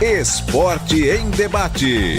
Esporte em Debate.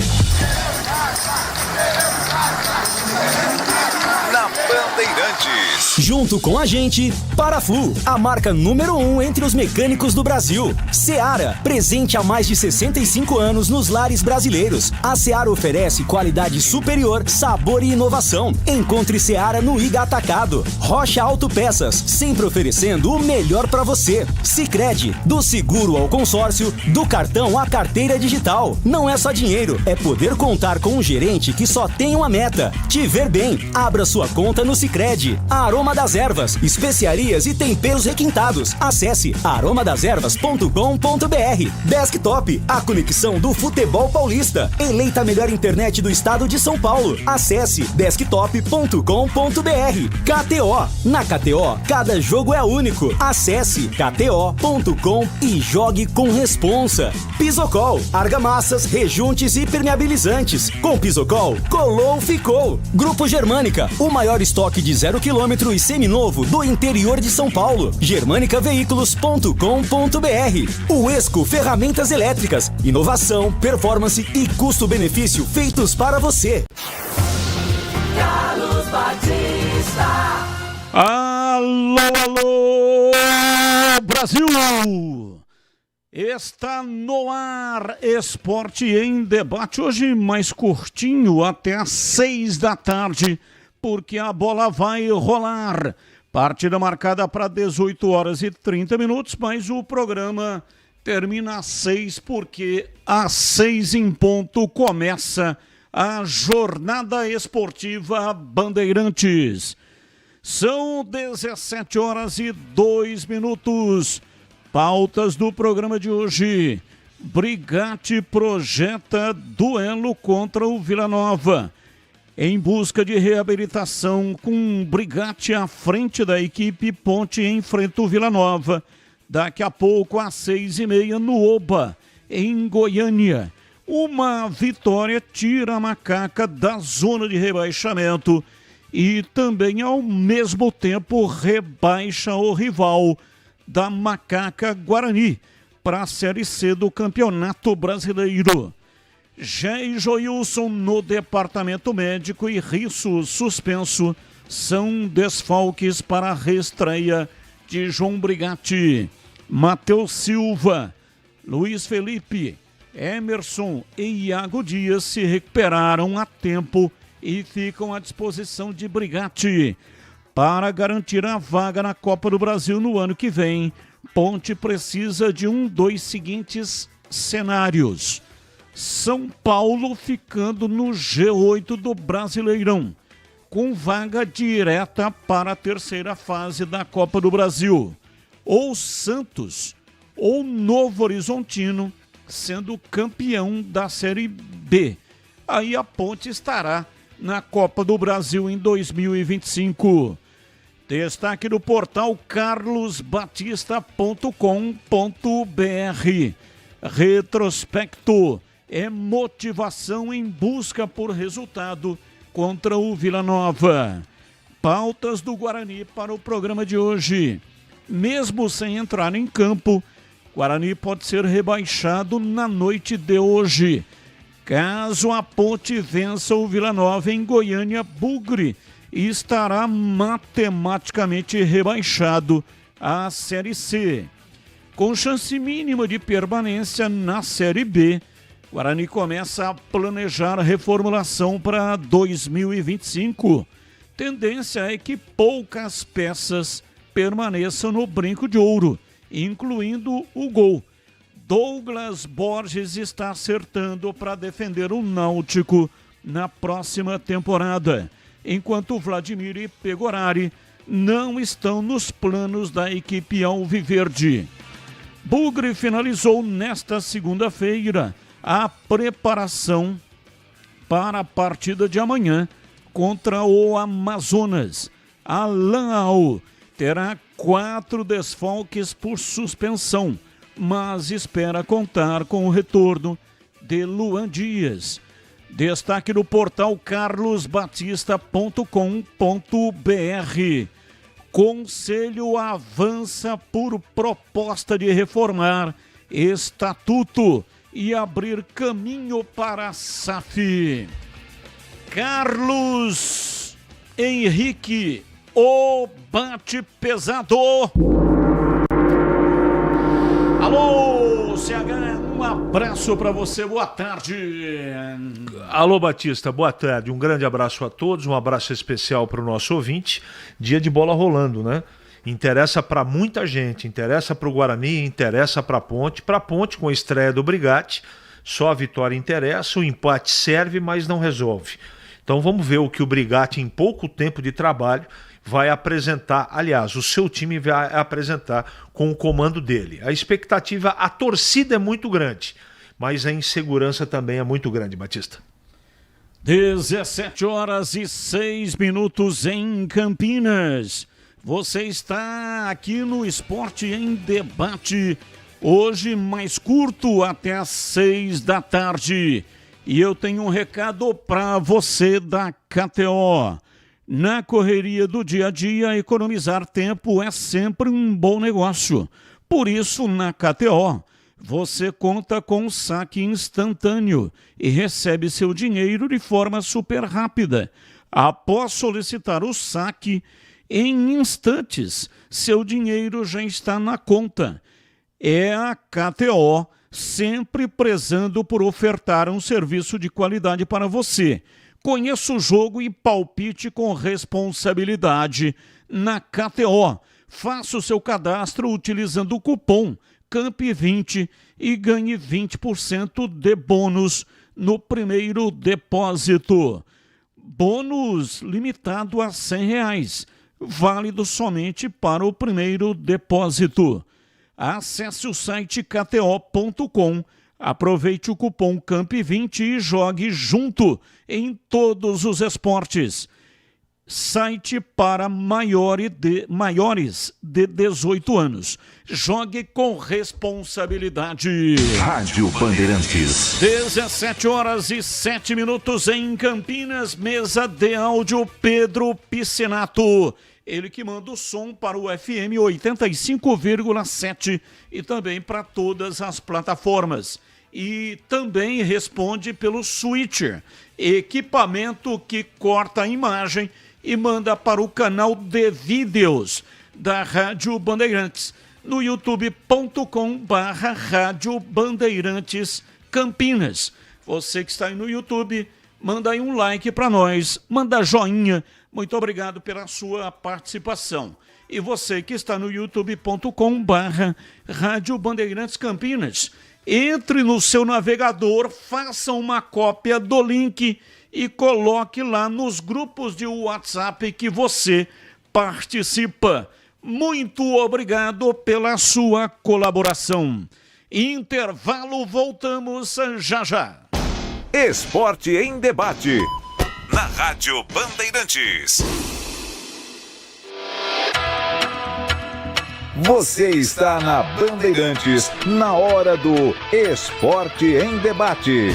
Na Bandeirantes. Junto com a gente, Paraflu, a marca número 1 entre os mecânicos do Brasil. Seara, presente há mais de 65 anos nos lares brasileiros. A Seara oferece qualidade superior, sabor e inovação. Encontre Seara no Iga Atacado. Rocha Autopeças, sempre oferecendo o melhor para você. Sicredi, do seguro ao consórcio, do cartão à carteira digital. Não é só dinheiro, é poder contar com um gerente que só tem uma meta: te ver bem. Abra sua conta no Sicredi. Aroma das Ervas, especiarias e temperos requintados. Acesse aromadeservas.com.br. Desktop, a conexão do futebol paulista. Eleita a melhor internet do estado de São Paulo. Acesse desktop.com.br. KTO, na KTO, cada jogo é único. Acesse kto.com e jogue com responsa. Pisocol, argamassas, rejuntes e permeabilizantes. Com Pisocol, colou, ficou. Grupo Germânica, o maior estoque de 0 km e seminovo do interior de São Paulo. germanicaveículos.com.br. O Esco Ferramentas Elétricas, inovação, performance e custo-benefício feitos para você. Carlos Batista. Alô, alô, Brasil! Está no ar Esporte em Debate, hoje mais curtinho, até às 6 da tarde, porque a bola vai rolar. Partida marcada para 18 horas e 30 minutos, mas o programa termina às 6, porque às 6 em ponto começa a Jornada Esportiva Bandeirantes. São 17 horas e 2 minutos. Pautas do programa de hoje. Brigatti projeta duelo contra o Vila Nova. Em busca de reabilitação, com Brigatti à frente da equipe, Ponte enfrenta o Vila Nova. Daqui a pouco, às 6h30, no Oba, em Goiânia. Uma vitória tira a Macaca da zona de rebaixamento e também, ao mesmo tempo, rebaixa o rival da Macaca Guarani para a Série C do Campeonato Brasileiro. Jé e Joilson no departamento médico e Risso suspenso são desfalques para a reestreia de João Brigatti. Matheus Silva, Luiz Felipe, Emerson e Iago Dias se recuperaram a tempo e ficam à disposição de Brigatti. Para garantir a vaga na Copa do Brasil no ano que vem, Ponte precisa de dos seguintes cenários. São Paulo ficando no G8 do Brasileirão, com vaga direta para a terceira fase da Copa do Brasil. Ou Santos, ou Novo Horizontino, sendo campeão da Série B. Aí a Ponte estará na Copa do Brasil em 2025. Destaque do portal carlosbatista.com.br. Retrospecto é motivação em busca por resultado contra o Vila Nova. Pautas do Guarani para o programa de hoje. Mesmo sem entrar em campo, Guarani pode ser rebaixado na noite de hoje. Caso a Ponte vença o Vila Nova em Goiânia, Bugre estará matematicamente rebaixado à Série C. Com chance mínima de permanência na Série B, Guarani começa a planejar a reformulação para 2025. Tendência é que poucas peças permaneçam no brinco de ouro, incluindo o gol. Douglas Borges está acertando para defender o Náutico na próxima temporada, enquanto Vladimir e Pegorari não estão nos planos da equipe alviverde. Bugre finalizou nesta segunda-feira a preparação para a partida de amanhã contra o Amazonas. Alan Al terá 4 desfalques por suspensão, mas espera contar com o retorno de Luan Dias. Destaque do portal carlosbatista.com.br. Conselho avança por proposta de reformar Estatuto e abrir caminho para a SAF. Carlos Henrique, o bate pesado. Alô, CH, um abraço para você, boa tarde. Alô, Batista, boa tarde, um grande abraço a todos, um abraço especial para o nosso ouvinte. Dia de bola rolando, né? Interessa para muita gente, interessa para o Guarani, interessa para a Ponte com a estreia do Brigatti, só a vitória interessa, o empate serve, mas não resolve. Então vamos ver o que o Brigatti, em pouco tempo de trabalho, vai apresentar, aliás, o seu time vai apresentar com o comando dele. A expectativa, a torcida é muito grande, mas a insegurança também é muito grande, Batista. 17h06 em Campinas. Você está aqui no Esporte em Debate, hoje mais curto, até às 6 da tarde. E eu tenho um recado para você da KTO. Na correria do dia a dia, economizar tempo é sempre um bom negócio. Por isso, na KTO, você conta com um saque instantâneo e recebe seu dinheiro de forma super rápida. Após solicitar o saque, em instantes, seu dinheiro já está na conta. É a KTO, sempre prezando por ofertar um serviço de qualidade para você. Conheça o jogo e palpite com responsabilidade na KTO. Faça o seu cadastro utilizando o cupom CAMP20 e ganhe 20% de bônus no primeiro depósito. Bônus limitado a R$100. Válido somente para o primeiro depósito. Acesse o site kto.com, aproveite o cupom CAMP20 e jogue junto em todos os esportes. Site para maiores de 18 anos. Jogue com responsabilidade. Rádio Bandeirantes. 17h07 em Campinas, mesa de áudio Pedro Piscinato. Ele que manda o som para o FM 85,7 e também para todas as plataformas. E também responde pelo switcher, equipamento que corta a imagem e manda para o canal de vídeos da Rádio Bandeirantes no youtube.com/Rádio Bandeirantes Campinas. Você que está aí no YouTube, manda aí um like para nós, manda joinha. Muito obrigado pela sua participação. E você que está no youtube.com/Rádio Bandeirantes Campinas, entre no seu navegador, faça uma cópia do link e coloque lá nos grupos de WhatsApp que você participa. Muito obrigado pela sua colaboração. Intervalo, voltamos já já. Esporte em Debate. Na Rádio Bandeirantes. Você está na Bandeirantes, na hora do Esporte em Debate.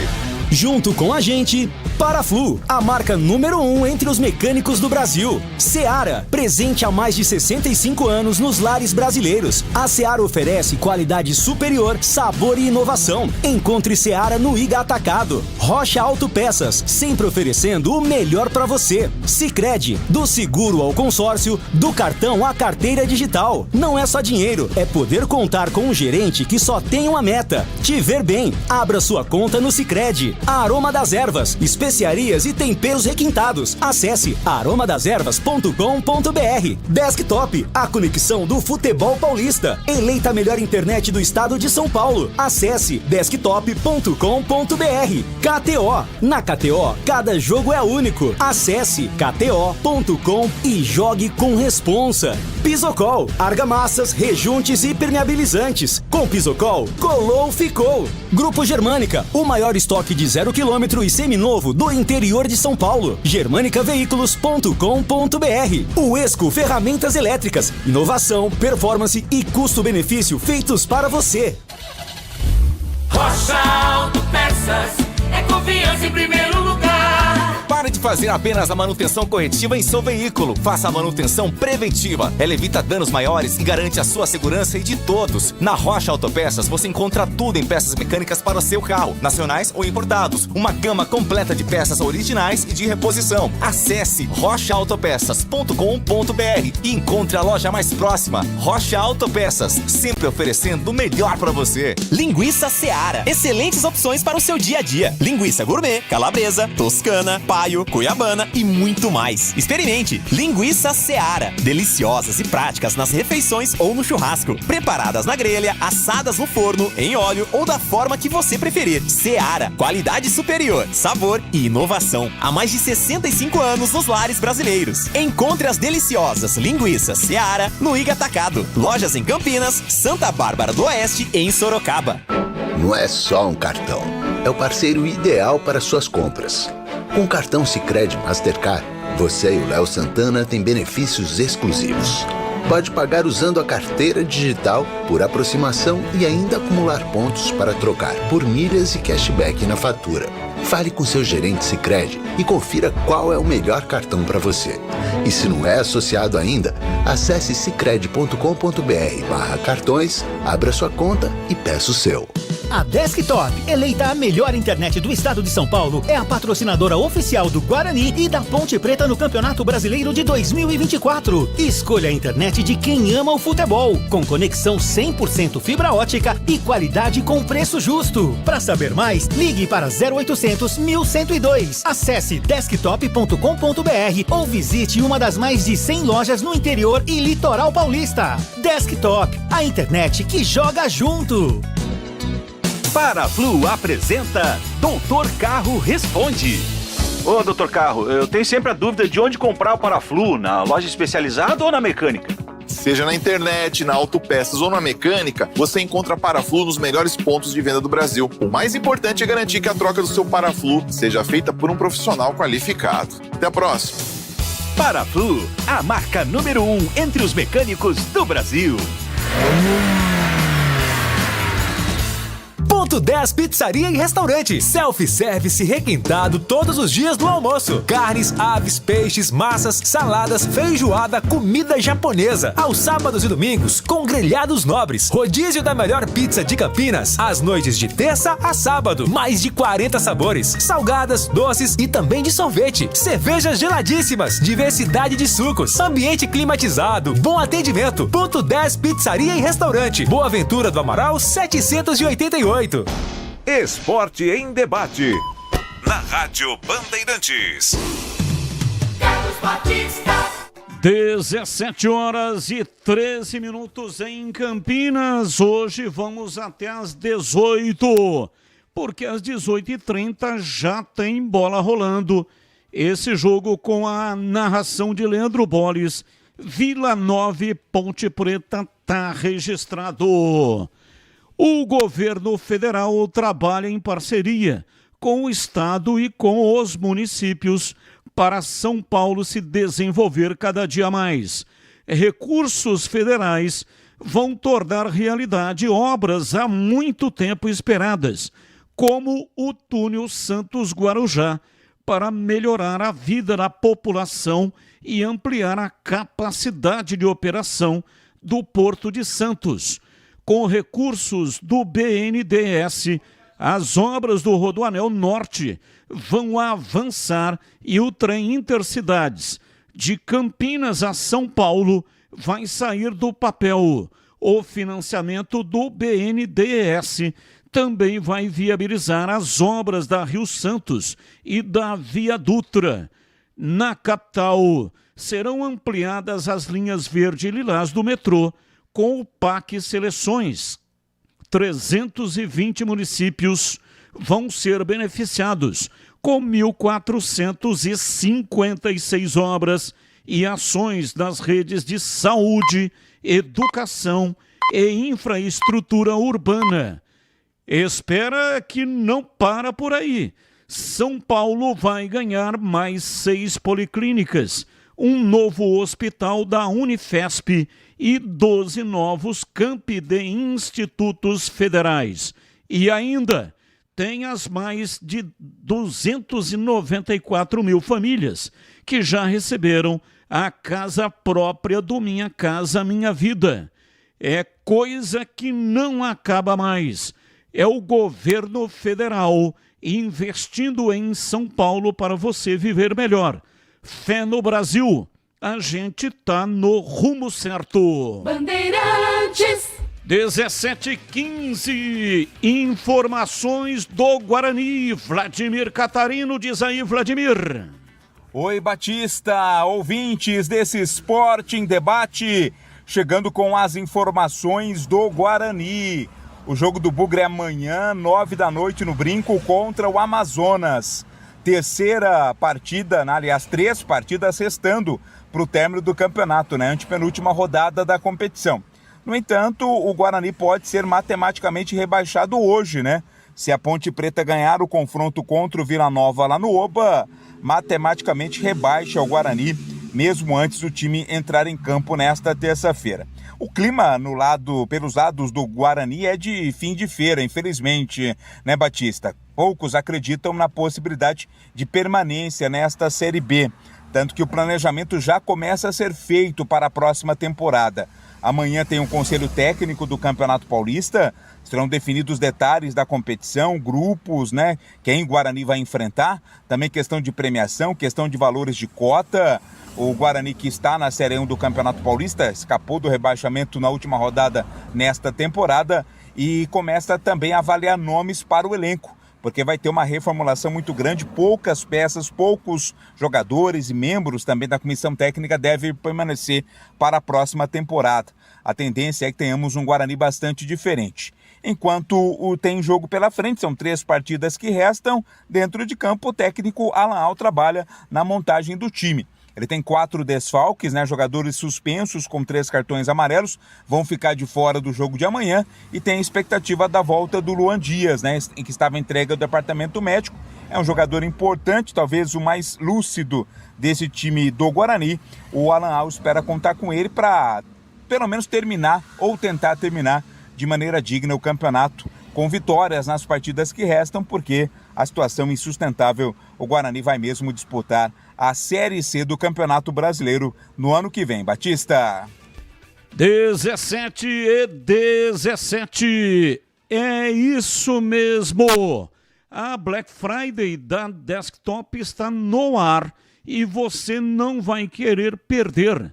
Junto com a gente, Paraflu, a marca número 1 entre os mecânicos do Brasil. Seara, presente há mais de 65 anos nos lares brasileiros. A Seara oferece qualidade superior, sabor e inovação. Encontre Seara no Iga Atacado. Rocha Autopeças, sempre oferecendo o melhor para você. Sicredi, do seguro ao consórcio, do cartão à carteira digital. Não é só dinheiro, é poder contar com um gerente que só tem uma meta: te ver bem. Abra sua conta no Sicredi. A Aroma das Ervas, especiarias e temperos requintados. Acesse aromadazervas.com.br. Desktop, a conexão do futebol paulista. Eleita a melhor internet do estado de São Paulo. Acesse desktop.com.br. KTO, na KTO, cada jogo é único. Acesse kto.com e jogue com responsa. Pisocol, argamassas, rejuntes e permeabilizantes. Com Pisocol, colou, ficou. Grupo Germânica, o maior estoque de 0 km e seminovo do interior de São Paulo. germanicaveículos.com.br. O Esco Ferramentas Elétricas, inovação, performance e custo-benefício feitos para você. Rocha Autopeças, é confiança em primeiro lugar. Pare de fazer apenas a manutenção corretiva em seu veículo. Faça a manutenção preventiva. Ela evita danos maiores e garante a sua segurança e de todos. Na Rocha Autopeças você encontra tudo em peças mecânicas para o seu carro, nacionais ou importados. Uma gama completa de peças originais e de reposição. Acesse rochaautopeças.com.br e encontre a loja mais próxima. Rocha Autopeças, sempre oferecendo o melhor para você. Linguiça Seara. Excelentes opções para o seu dia a dia. Linguiça gourmet, calabresa, toscana, paio, cuiabana e muito mais. Experimente. Linguiça Seara. Deliciosas e práticas nas refeições ou no churrasco. Preparadas na grelha, assadas no forno, em óleo ou da forma que você preferir. Seara. Qualidade superior, sabor e inovação. Há mais de 65 anos nos lares brasileiros. Encontre as deliciosas linguiças Seara no Iga Atacado. Lojas em Campinas, Santa Bárbara do Oeste e em Sorocaba. Não é só um cartão. É o parceiro ideal para suas compras. Com o cartão Sicredi Mastercard, você e o Léo Santana têm benefícios exclusivos. Pode pagar usando a carteira digital por aproximação e ainda acumular pontos para trocar por milhas e cashback na fatura. Fale com seu gerente Sicredi e confira qual é o melhor cartão para você. E se não é associado ainda, acesse sicredi.com.br/cartões, abra sua conta e peça o seu. A Desktop, eleita a melhor internet do estado de São Paulo, é a patrocinadora oficial do Guarani e da Ponte Preta no Campeonato Brasileiro de 2024. Escolha a internet de quem ama o futebol, com conexão 100% fibra ótica e qualidade com preço justo. Para saber mais, ligue para 0800 1102. Acesse desktop.com.br ou visite uma das mais de 100 lojas no interior e litoral paulista. Desktop, a internet que joga junto. Paraflu apresenta Doutor Carro Responde. Ô, Doutor Carro, eu tenho sempre a dúvida de onde comprar o Paraflu, na loja especializada ou na mecânica? Seja na internet, na autopeças ou na mecânica, você encontra Paraflu nos melhores pontos de venda do Brasil. O mais importante é garantir que a troca do seu Paraflu seja feita por um profissional qualificado. Até a próxima. Paraflu, a marca número 1 entre os mecânicos do Brasil. Ponto 10 Pizzaria e Restaurante. Self-service requintado todos os dias do almoço. Carnes, aves, peixes, massas, saladas, feijoada, comida japonesa. Aos sábados e domingos, com grelhados nobres. Rodízio da melhor pizza de Campinas. Às noites de terça a sábado. Mais de 40 sabores. Salgadas, doces e também de sorvete. Cervejas geladíssimas. Diversidade de sucos. Ambiente climatizado. Bom atendimento. Ponto 10 Pizzaria e Restaurante. Boa Ventura do Amaral 788. Esporte em Debate. Na Rádio Bandeirantes. 17h13 em Campinas. Hoje vamos até às 18, porque às 18h30 já tem bola rolando. Esse jogo com a narração de Leandro Boles. Vila Nova e Ponte Preta tá registrado. O governo federal trabalha em parceria com o estado e com os municípios para São Paulo se desenvolver cada dia mais. Recursos federais vão tornar realidade obras há muito tempo esperadas, como o túnel Santos-Guarujá, para melhorar a vida da população e ampliar a capacidade de operação do Porto de Santos. Com recursos do BNDES, as obras do Rodoanel Norte vão avançar e o trem Intercidades de Campinas a São Paulo vai sair do papel. O financiamento do BNDES também vai viabilizar as obras da Rio Santos e da Via Dutra. Na capital, serão ampliadas as linhas verde e lilás do metrô, com o PAC Seleções. 320 municípios vão ser beneficiados com 1.456 obras e ações nas redes de saúde, educação e infraestrutura urbana. Espera que não para por aí. São Paulo vai ganhar mais 6 policlínicas, um novo hospital da Unifesp e 12 novos campi de institutos federais. E ainda tem as mais de 294 mil famílias que já receberam a casa própria do Minha Casa Minha Vida. É coisa que não acaba mais. É o governo federal investindo em São Paulo para você viver melhor. Fé no Brasil. A gente tá no rumo certo. Bandeirantes. 17h15, informações do Guarani. Vladimir Catarino, diz aí, Vladimir. Oi, Batista, ouvintes desse Esporte em Debate, chegando com as informações do Guarani. O jogo do Bugre é amanhã, 9h no Brinco, contra o Amazonas. Terceira partida, aliás, 3 partidas restando para o término do campeonato, né? Antepenúltima rodada da competição. No entanto, o Guarani pode ser matematicamente rebaixado hoje, né? Se a Ponte Preta ganhar o confronto contra o Vila Nova lá no Oba, matematicamente rebaixa o Guarani, mesmo antes do time entrar em campo nesta terça-feira. O clima pelos lados do Guarani é de fim de feira, infelizmente, né, Batista? Poucos acreditam na possibilidade de permanência nesta Série B, tanto que o planejamento já começa a ser feito para a próxima temporada. Amanhã tem um conselho técnico do Campeonato Paulista, serão definidos detalhes da competição, grupos, né? Quem o Guarani vai enfrentar, também questão de premiação, questão de valores de cota. O Guarani, que está na Série 1 do Campeonato Paulista, escapou do rebaixamento na última rodada nesta temporada e começa também a avaliar nomes para o elenco, porque vai ter uma reformulação muito grande, poucas peças, poucos jogadores e membros também da comissão técnica devem permanecer para a próxima temporada. A tendência é que tenhamos um Guarani bastante diferente. Enquanto tem jogo pela frente, são 3 partidas que restam, dentro de campo o técnico Alan Al trabalha na montagem do time. Ele tem 4 desfalques, né? Jogadores suspensos com 3 cartões amarelos vão ficar de fora do jogo de amanhã e tem a expectativa da volta do Luan Dias, né? Em que estava entregue ao departamento médico. É um jogador importante, talvez o mais lúcido desse time do Guarani. O Alan Al espera contar com ele para pelo menos terminar ou tentar terminar de maneira digna o campeonato, com vitórias nas partidas que restam, porque a situação insustentável, o Guarani vai mesmo disputar a Série C do Campeonato Brasileiro no ano que vem. Batista. 17h17. É isso mesmo. A Black Friday da Desktop está no ar e você não vai querer perder.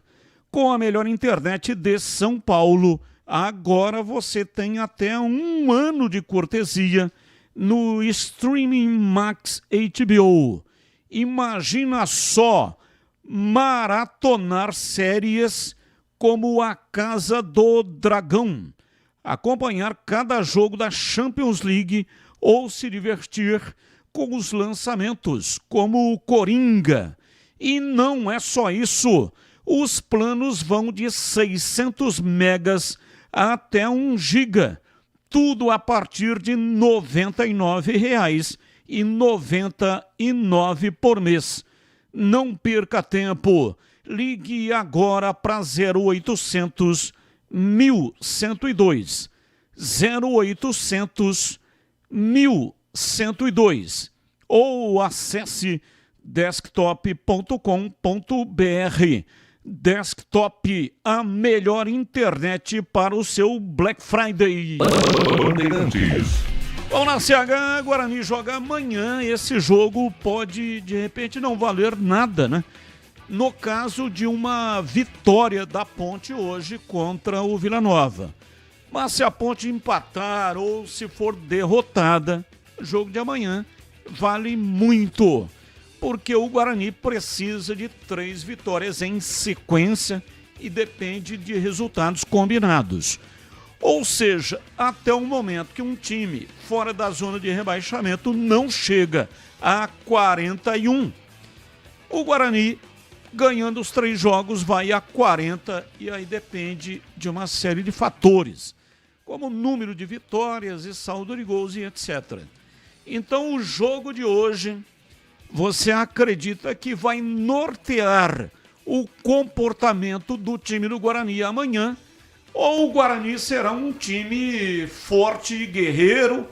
Com a melhor internet de São Paulo, agora você tem até 1 ano de cortesia no Streaming Max HBO. Imagina só maratonar séries como A Casa do Dragão, acompanhar cada jogo da Champions League ou se divertir com os lançamentos como o Coringa. E não é só isso, os planos vão de 600 megas até 1 giga, tudo a partir de R$ 99,99 por mês. Não perca tempo. Ligue agora para 0800 1102. 0800 1102. Ou acesse desktop.com.br. Desktop, a melhor internet para o seu Black Friday. Vamos na CH, Guarani joga amanhã. Esse jogo pode, de repente, não valer nada, né? No caso de uma vitória da Ponte hoje contra o Vila Nova. Mas se a Ponte empatar ou se for derrotada, o jogo de amanhã vale muito. Porque o Guarani precisa de 3 vitórias em sequência e depende de resultados combinados. Ou seja, até o momento que um time fora da zona de rebaixamento não chega a 41. O Guarani, ganhando os 3 jogos, vai a 40 e aí depende de uma série de fatores, como número de vitórias e saldo de gols e etc. Então o jogo de hoje, você acredita que vai nortear o comportamento do time do Guarani amanhã? Ou o Guarani será um time forte e guerreiro,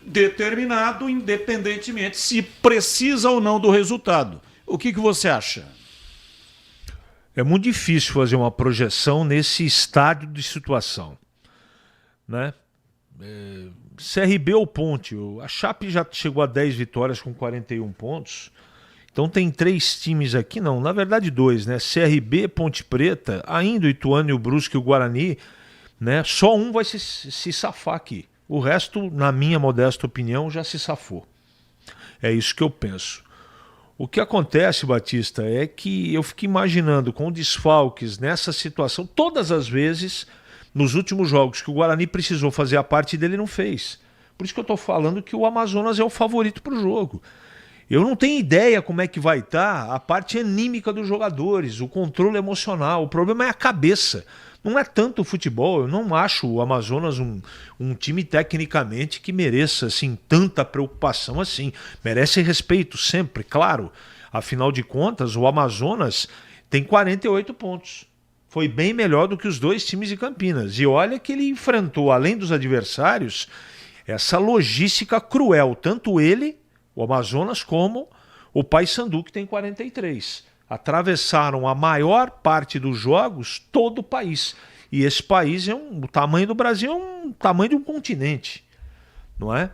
determinado, independentemente se precisa ou não do resultado. O que você acha? É muito difícil fazer uma projeção nesse estádio de situação, né? CRB ou Ponte, a Chape já chegou a 10 vitórias com 41 pontos, então tem 3 times aqui, não, na verdade 2, né? CRB, Ponte Preta, ainda o Ituano e o Brusque e o Guarani, né? Só um vai se safar aqui, o resto, na minha modesta opinião, já se safou. É isso que eu penso. O que acontece, Batista, é que eu fico imaginando com desfalques nessa situação, todas as vezes, nos últimos jogos que o Guarani precisou fazer a parte dele, não fez. Por isso que eu estou falando que o Amazonas é o favorito para o jogo. Eu não tenho ideia como é que vai estar a parte anímica dos jogadores, o controle emocional. O problema é a cabeça. Não é tanto o futebol. Eu não acho o Amazonas um time tecnicamente que mereça assim, tanta preocupação assim. Merece respeito sempre, claro. Afinal de contas, o Amazonas tem 48 pontos. Foi bem melhor do que os 2 times de Campinas. E olha que ele enfrentou, além dos adversários, essa logística cruel. Tanto ele, o Amazonas, como o Paysandu, que tem 43. Atravessaram a maior parte dos jogos todo o país. E esse país o tamanho do Brasil é um tamanho de um continente, não é?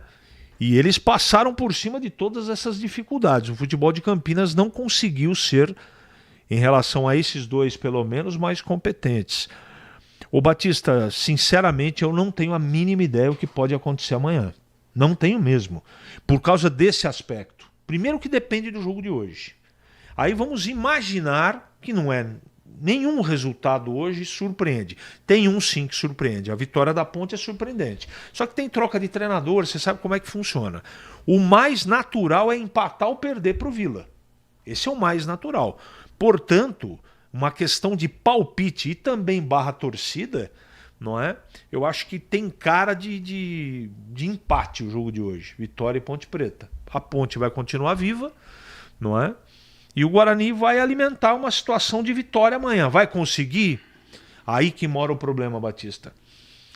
E eles passaram por cima de todas essas dificuldades. O futebol de Campinas não conseguiu ser, em relação a esses 2 pelo menos, mais competentes. Ô Batista, sinceramente eu não tenho a mínima ideia o que pode acontecer amanhã. Não tenho mesmo. Por causa desse aspecto. Primeiro que depende do jogo de hoje. Aí vamos imaginar que não é nenhum resultado hoje surpreende. Tem um sim que surpreende. A vitória da Ponte é surpreendente. Só que tem troca de treinador, você sabe como é que funciona. O mais natural é empatar ou perder para o Vila. Esse é o mais natural. Portanto, uma questão de palpite e também barra torcida, não é? Eu acho que tem cara de empate o jogo de hoje. Vitória e Ponte Preta. A Ponte vai continuar viva, não é? E o Guarani vai alimentar uma situação de vitória amanhã. Vai conseguir? Aí que mora o problema, Batista.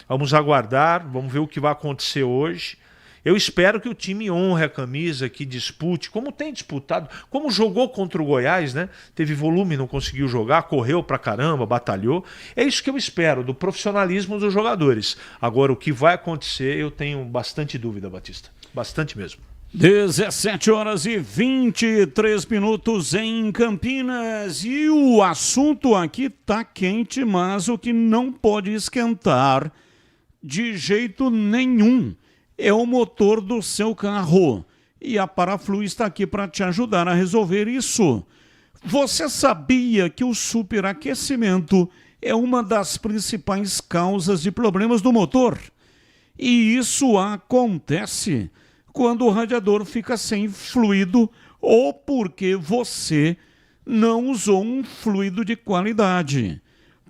Vamos aguardar, vamos ver o que vai acontecer hoje. Eu espero que o time honre a camisa, que dispute, como tem disputado, como jogou contra o Goiás, né? Teve volume, não conseguiu jogar, correu pra caramba, batalhou. É isso que eu espero, do profissionalismo dos jogadores. Agora, o que vai acontecer, eu tenho bastante dúvida, Batista. Bastante mesmo. 17h23 em Campinas e o assunto aqui tá quente, mas o que não pode esquentar de jeito nenhum é o motor do seu carro. E a Paraflu está aqui para te ajudar a resolver isso. Você sabia que o superaquecimento é uma das principais causas de problemas do motor? E isso acontece quando o radiador fica sem fluido ou porque você não usou um fluido de qualidade.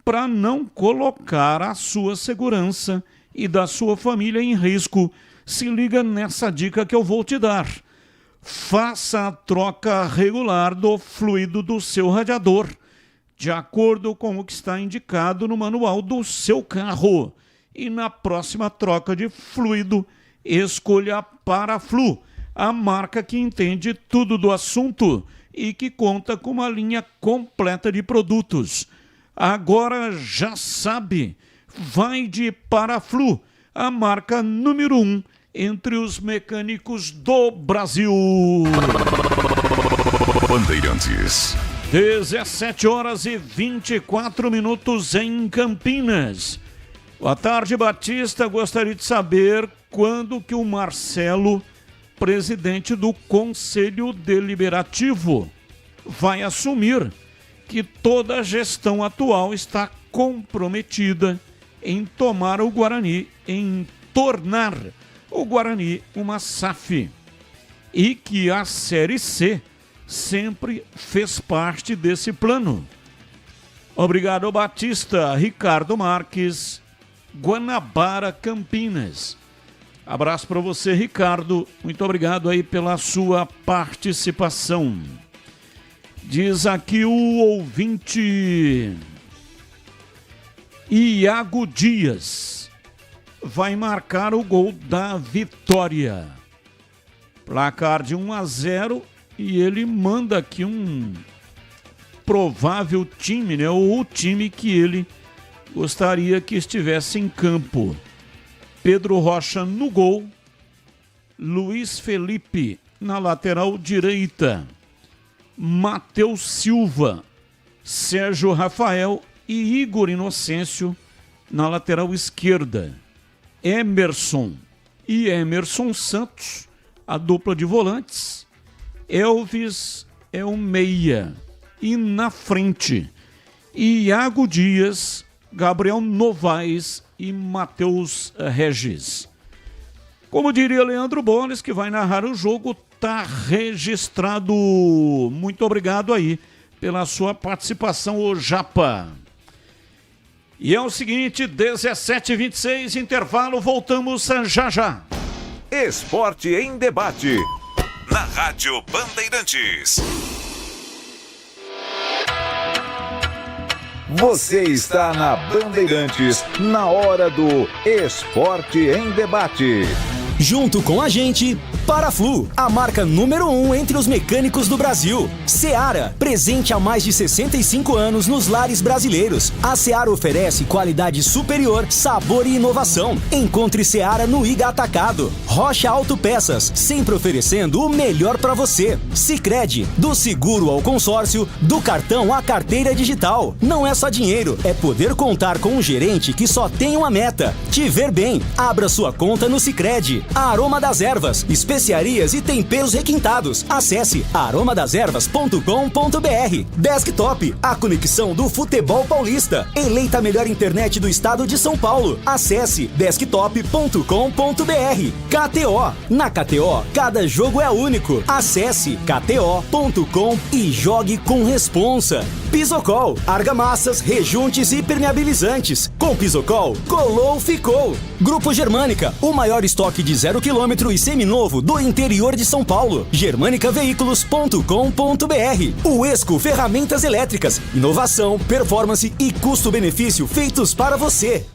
Para não colocar a sua segurança e da sua família em risco, se liga nessa dica que eu vou te dar. Faça a troca regular do fluido do seu radiador, de acordo com o que está indicado no manual do seu carro. E na próxima troca de fluido, escolha a Paraflu, a marca que entende tudo do assunto e que conta com uma linha completa de produtos. Agora já sabe, vai de Paraflu, a marca número 1 entre os mecânicos do Brasil. Bandeirantes. 17h24 em Campinas. Boa tarde, Batista. Gostaria de saber quando que o Marcelo, presidente do Conselho Deliberativo, vai assumir que toda a gestão atual está comprometida em tornar o Guarani uma SAF e que a Série C sempre fez parte desse plano. Obrigado, Batista. Ricardo Marques, Guanabara, Campinas. Abraço para você, Ricardo. Muito obrigado aí pela sua participação. Diz aqui o ouvinte Iago Dias. vai marcar o gol da vitória. Placar de 1-0 e ele manda aqui um provável time, né? Ou o time que ele gostaria que estivesse em campo. Pedro Rocha no gol, Luiz Felipe na lateral direita, Matheus Silva, Sérgio Rafael e Igor Inocêncio na lateral esquerda, Emerson e Emerson Santos, a dupla de volantes, Elvis é o meia e na frente, Iago Dias, Gabriel Novaes e Matheus Regis. Como diria Leandro Boles, que vai narrar o jogo, tá registrado. Muito obrigado aí pela sua participação, ô Japa. E é o seguinte, 17h26, intervalo, voltamos já já. Esporte em debate. Na Rádio Bandeirantes. Você está na Bandeirantes, na hora do Esporte em Debate. Junto com a gente, Paraflu, a marca número 1 entre os mecânicos do Brasil. Seara, presente há mais de 65 anos nos lares brasileiros. A Seara oferece qualidade superior, sabor e inovação. Encontre Seara no Iga Atacado. Rocha Autopeças, sempre oferecendo o melhor para você. Sicredi, do seguro ao consórcio, do cartão à carteira digital. Não é só dinheiro, é poder contar com um gerente que só tem uma meta: te ver bem. Abra sua conta no Sicredi. A Aroma das Ervas, especiarias e temperos requintados. Acesse aromadeservas.com.br. Desktop, a conexão do futebol paulista. Eleita a melhor internet do estado de São Paulo. Acesse desktop.com.br. KTO, na KTO, cada jogo é único. Acesse kto.com e jogue com responsa. Pisocol, argamassas, rejuntes e permeabilizantes. Com Pisocol, colou, ficou. Grupo Germânica, o maior estoque de 0 km e seminovo do interior de São Paulo. germanicaveículos.com.br. O Esco Ferramentas Elétricas, inovação, performance e custo-benefício feitos para você.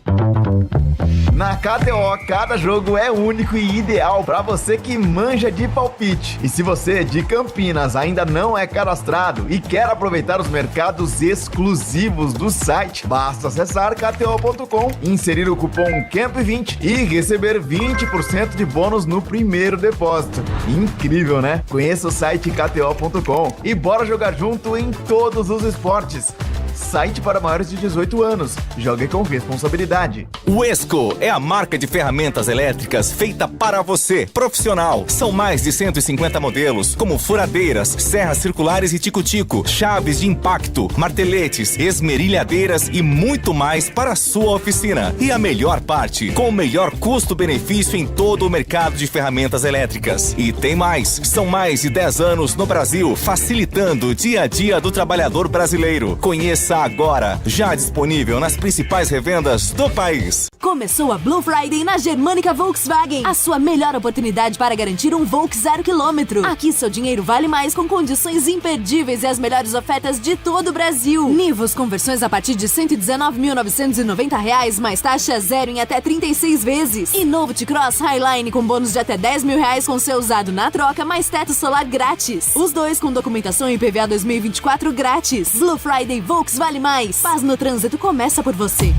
Na KTO, cada jogo é único e ideal para você que manja de palpite. E se você de Campinas ainda não é cadastrado e quer aproveitar os mercados exclusivos do site, basta acessar kto.com, inserir o cupom CAMP20 e receber 20% de bônus no primeiro depósito. Incrível, né? Conheça o site kto.com e bora jogar junto em todos os esportes. Site para maiores de 18 anos. Jogue com responsabilidade. O Esco é a marca de ferramentas elétricas feita para você, profissional. São mais de 150 modelos, como furadeiras, serras circulares e tico-tico, chaves de impacto, marteletes, esmerilhadeiras e muito mais para a sua oficina. E a melhor parte, com o melhor custo-benefício em todo o mercado de ferramentas elétricas. E tem mais, são mais de 10 anos no Brasil, facilitando o dia a dia do trabalhador brasileiro. Conheça agora, já disponível nas principais revendas do país. Começou a Blue Friday na Germânica Volkswagen. A sua melhor oportunidade para garantir um Volks 0 km. Aqui seu dinheiro vale mais com condições imperdíveis e as melhores ofertas de todo o Brasil. Nivus com versões a partir de R$ 119.990, mais taxa zero em até 36 vezes. E novo T-Cross Highline com bônus de até R$10.000 com seu usado na troca, mais teto solar grátis. Os dois com documentação IPVA 2024 grátis. Blue Friday Volks vale mais. Paz no trânsito começa por você.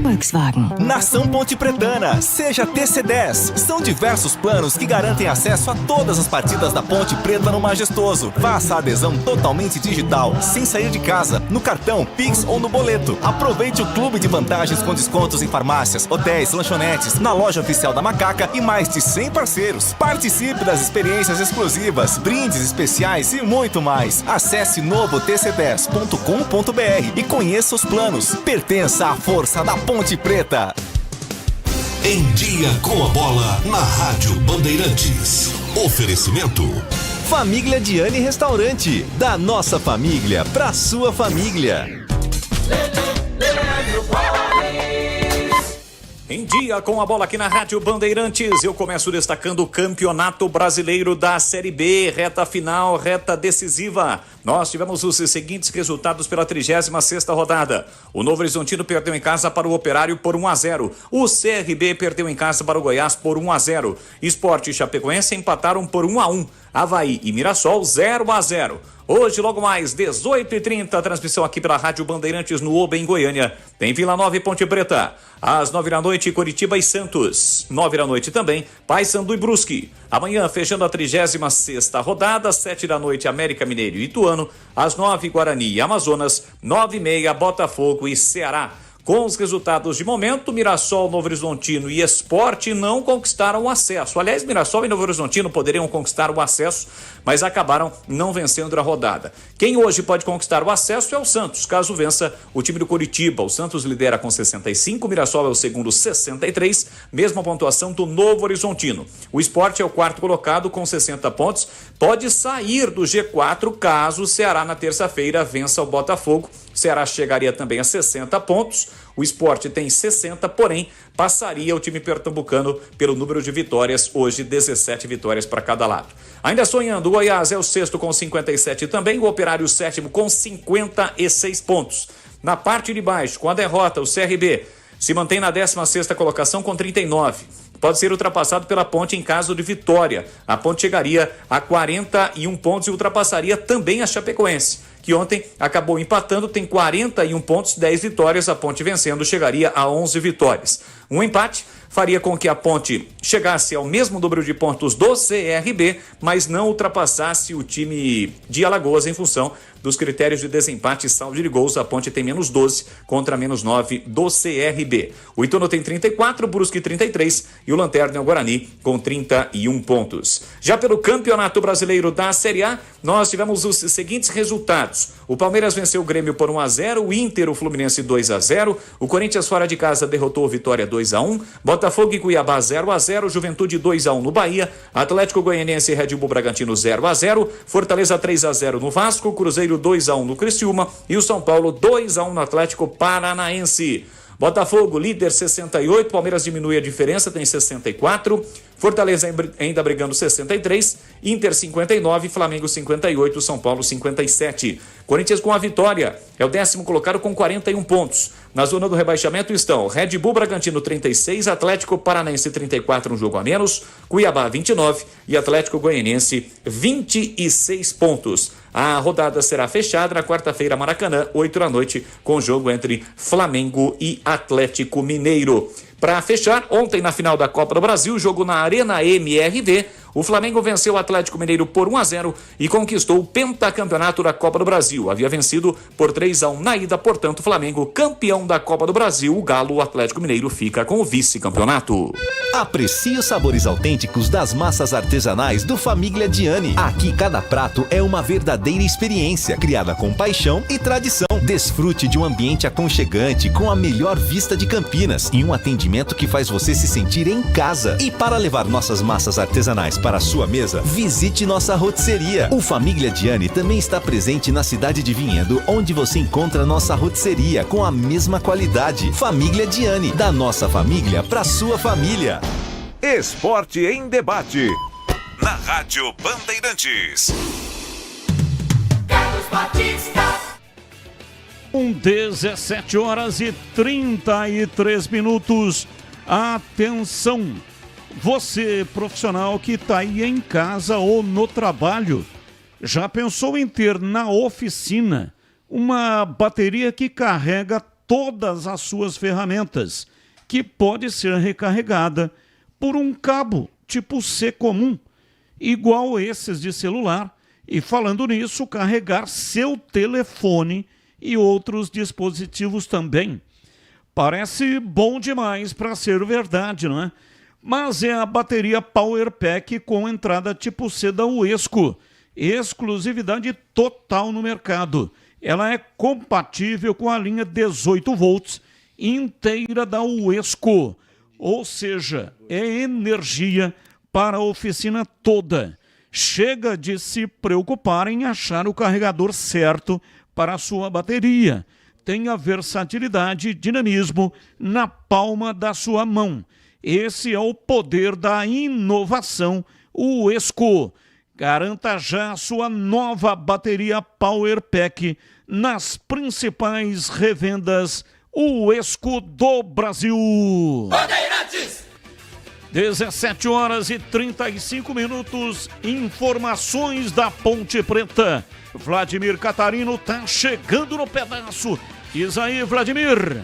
Volkswagen. Nação Ponte Pretana, seja TC10. São diversos planos que garantem acesso a todas as partidas da Ponte Preta no Majestoso. Faça a adesão totalmente digital, sem sair de casa, no cartão, Pix ou no boleto. Aproveite o clube de vantagens com descontos em farmácias, hotéis, lanchonetes, na loja oficial da Macaca e mais de 100 parceiros. Participe das experiências exclusivas, brindes especiais e muito mais. Acesse novotc10.com.br e conheça os planos. Pertença à força da Ponte Preta. Em dia com a bola na Rádio Bandeirantes. Oferecimento Família Diane Restaurante, da nossa família pra sua família. Em dia com a bola aqui na Rádio Bandeirantes, eu começo destacando o Campeonato Brasileiro da Série B, reta final, reta decisiva. Nós tivemos os seguintes resultados pela 36ª rodada. O Novo Horizontino perdeu em casa para o Operário por 1-0. O CRB perdeu em casa para o Goiás por 1-0. Sport e Chapecoense empataram por 1-1. Avaí e Mirassol 0-0. Hoje, logo mais, 18h30, transmissão aqui pela Rádio Bandeirantes no Oba, em Goiânia. Tem Vila Nova e Ponte Preta. Às 9h, Coritiba e Santos. 9h também, Paysandu e Brusque. Amanhã, fechando a 36ª rodada, 7h, América Mineiro e Ituano. Às 9h, Guarani e Amazonas. 9h30, Botafogo e Ceará. Com os resultados de momento, Mirassol, Novo Horizontino e Sport não conquistaram o acesso. Aliás, Mirassol e Novo Horizontino poderiam conquistar o acesso, mas acabaram não vencendo a rodada. Quem hoje pode conquistar o acesso é o Santos, caso vença o time do Coritiba. O Santos lidera com 65, o Mirassol é o segundo, 63, mesma pontuação do Novo Horizontino. O Sport é o quarto colocado com 60 pontos, pode sair do G4 caso o Ceará na terça-feira vença o Botafogo. O Ceará chegaria também a 60 pontos. O Sport tem 60, porém passaria o time pernambucano pelo número de vitórias, hoje 17 vitórias para cada lado. Ainda sonhando, o Goiás é o sexto com 57 também, o Operário o sétimo com 56 pontos. Na parte de baixo, com a derrota, o CRB se mantém na 16ª colocação com 39. Pode ser ultrapassado pela Ponte em caso de vitória. A Ponte chegaria a 41 pontos e ultrapassaria também a Chapecoense, que ontem acabou empatando, tem 41 pontos, 10 vitórias, a Ponte vencendo chegaria a 11 vitórias. Um empate faria com que a Ponte chegasse ao mesmo número de pontos do CRB, mas não ultrapassasse o time de Alagoas em função dos critérios de desempate e saldo de gols. A Ponte tem menos 12 contra menos 9 do CRB. O Ituano tem 34, o Brusque 33 e o Lanterna é o Guarani com 31 pontos. Já pelo Campeonato Brasileiro da Série A, nós tivemos os seguintes resultados. O Palmeiras venceu o Grêmio por 1-0, o Inter, o Fluminense 2-0, o Corinthians fora de casa derrotou o Vitória 2-1, Botafogo e Cuiabá 0-0, Juventude 2-1 no Bahia, Atlético Goianiense e Red Bull Bragantino 0-0, Fortaleza 3-0 no Vasco, Cruzeiro 2-1 no Criciúma e o São Paulo 2-1 no Atlético Paranaense. Botafogo, líder 68, Palmeiras diminui a diferença, tem 64, Fortaleza ainda brigando 63, Inter 59, Flamengo 58, São Paulo 57. Corinthians com a vitória, é o 10º colocado com 41 pontos. Na zona do rebaixamento estão Red Bull Bragantino 36, Atlético Paranaense 34, um jogo a menos, Cuiabá 29 e Atlético Goianiense 26 pontos. A rodada será fechada na quarta-feira, Maracanã, 8h, com o jogo entre Flamengo e Atlético Mineiro. Para fechar, ontem na final da Copa do Brasil, jogo na Arena MRV, o Flamengo venceu o Atlético Mineiro por 1-0 e conquistou o pentacampeonato da Copa do Brasil. Havia vencido por 3-1 na ida, portanto, o Flamengo campeão da Copa do Brasil. O Galo, o Atlético Mineiro, fica com o vice-campeonato. Aprecie os sabores autênticos das massas artesanais do Família Diani. Aqui cada prato é uma verdadeira experiência, criada com paixão e tradição. Desfrute de um ambiente aconchegante com a melhor vista de Campinas e um atendimento que faz você se sentir em casa. E para levar nossas massas artesanais para a sua mesa, visite nossa rotisseria. O Família Diani também está presente na cidade de Vinhedo, onde você encontra nossa rotisseria com a mesma qualidade. Família Diani, da nossa família para sua família. Esporte em debate. Na Rádio Bandeirantes. Carlos Batista. 17h33. Atenção! Você, profissional que está aí em casa ou no trabalho, já pensou em ter na oficina uma bateria que carrega todas as suas ferramentas, que pode ser recarregada por um cabo tipo C comum, igual esses de celular, e falando nisso, carregar seu telefone e outros dispositivos também. Parece bom demais para ser verdade, não é? Mas é a bateria Power Pack com entrada tipo C da Uesco. Exclusividade total no mercado. Ela é compatível com a linha 18 volts inteira da Uesco. Ou seja, é energia para a oficina toda. Chega de se preocupar em achar o carregador certo para a sua bateria. tenha versatilidade e dinamismo na palma da sua mão. Esse é o poder da inovação, o Esco. Garanta já a sua nova bateria Power Pack nas principais revendas, o Esco do Brasil. Bandeirantes! 17h35, informações da Ponte Preta. Vladimir Catarino tá chegando no pedaço. Diz aí, Vladimir.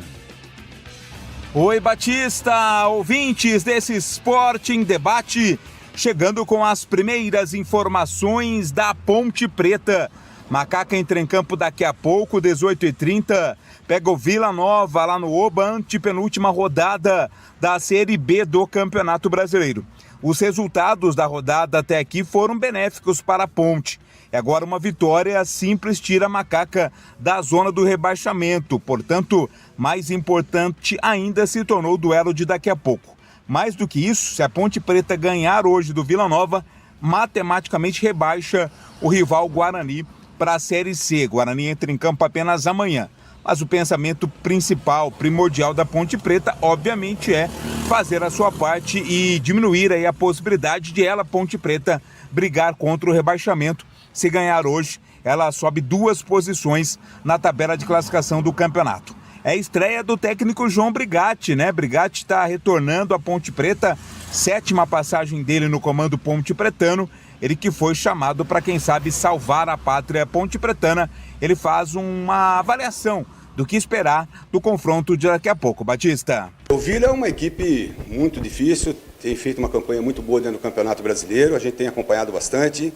Oi, Batista, ouvintes desse Esporte em Debate, chegando com as primeiras informações da Ponte Preta. Macaca entra em campo daqui a pouco, 18h30, pega o Vila Nova lá no Oba, antepenúltima rodada da Série B do Campeonato Brasileiro. Os resultados da rodada até aqui foram benéficos para a Ponte. E agora uma vitória simples tira a Macaca da zona do rebaixamento. Portanto, mais importante ainda se tornou o duelo de daqui a pouco. Mais do que isso, se a Ponte Preta ganhar hoje do Vila Nova, matematicamente rebaixa o rival Guarani para a Série C. Guarani entra em campo apenas amanhã. Mas o pensamento principal, primordial da Ponte Preta, obviamente, é fazer a sua parte e diminuir aí a possibilidade de ela, Ponte Preta, brigar contra o rebaixamento. Se ganhar hoje, ela sobe 2 posições na tabela de classificação do campeonato. É a estreia do técnico João Brigatti, né? Brigatti está retornando à Ponte Preta, 7ª passagem dele no comando ponte pretano. Ele que foi chamado para, quem sabe, salvar a pátria ponte pretana. Ele faz uma avaliação do que esperar do confronto de daqui a pouco. Batista. O Vila é uma equipe muito difícil, tem feito uma campanha muito boa dentro do Campeonato Brasileiro, a gente tem acompanhado bastante.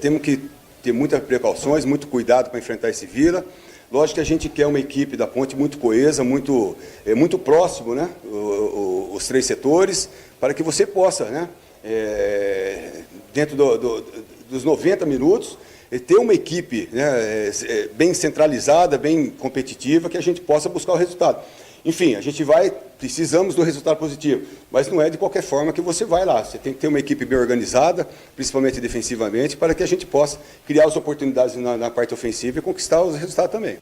Temos que ter muitas precauções, muito cuidado para enfrentar esse Vila. Lógico que a gente quer uma equipe da Ponte muito coesa, muito próximo, né? Os 3 setores, para que você possa, né? Dentro dos 90 minutos, ter uma equipe, né, bem centralizada, bem competitiva, que a gente possa buscar o resultado. Enfim, precisamos do resultado positivo, mas não é de qualquer forma que você vai lá. Você tem que ter uma equipe bem organizada, principalmente defensivamente, para que a gente possa criar as oportunidades na parte ofensiva e conquistar os resultados também.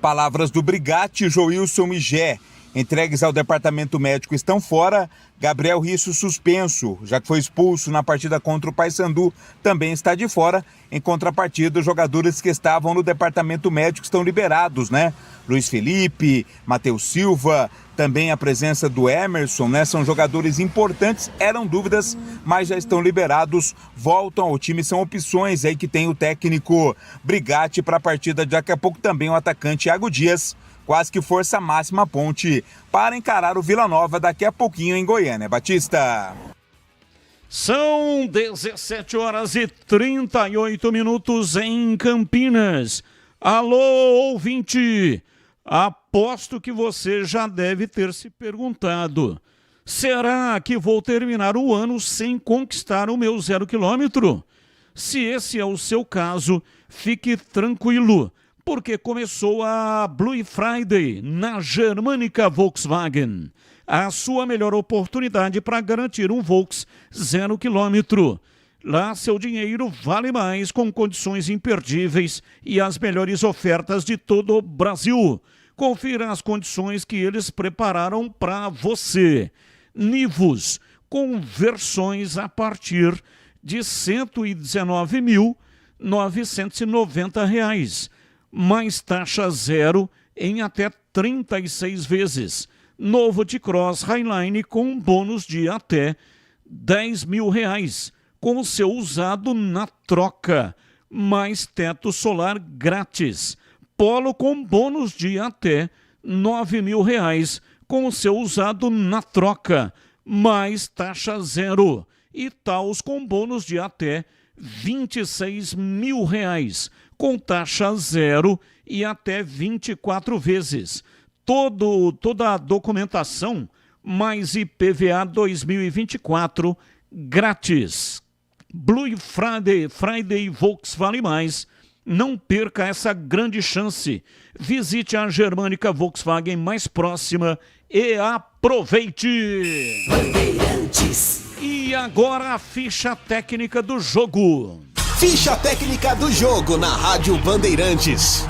Palavras do Brigatti, Joilson e Gé, entregues ao departamento médico, estão fora. Gabriel Risso suspenso, já que foi expulso na partida contra o Paysandu, também está de fora. Em contrapartida, os jogadores que estavam no departamento médico estão liberados, né? Luiz Felipe, Matheus Silva, também a presença do Emerson, né? São jogadores importantes, eram dúvidas, mas já estão liberados, voltam ao time, são opções aí que tem o técnico Brigatti para a partida de daqui a pouco, também o atacante Iago Dias. Quase que força máxima a Ponte para encarar o Vila Nova daqui a pouquinho em Goiânia. Batista. São 17h38 em Campinas. Alô, ouvinte! Aposto que você já deve ter se perguntado: será que vou terminar o ano sem conquistar o meu 0 km? Se esse é o seu caso, fique tranquilo, porque começou a Blue Friday na Germânica Volkswagen. A sua melhor oportunidade para garantir um Volks 0 km. Lá seu dinheiro vale mais, com condições imperdíveis e as melhores ofertas de todo o Brasil. Confira as condições que eles prepararam para você. Nivus, com versões a partir de R$ 119.990. Mais taxa zero em até 36 vezes. Novo T-Cross Highline com bônus de até R$ 10.000, com o seu usado na troca. Mais teto solar grátis. Polo com bônus de até R$ 9.000, com o seu usado na troca. Mais taxa zero. E Taos com bônus de até R$ 26.000, com taxa zero e até 24 vezes. Toda a documentação, mais IPVA 2024, grátis. Blue Friday Volks Vale Mais. Não perca essa grande chance. Visite a Germânica Volkswagen mais próxima e aproveite! Bandeirantes. E agora a ficha técnica do jogo. Ficha técnica do jogo na Rádio Bandeirantes.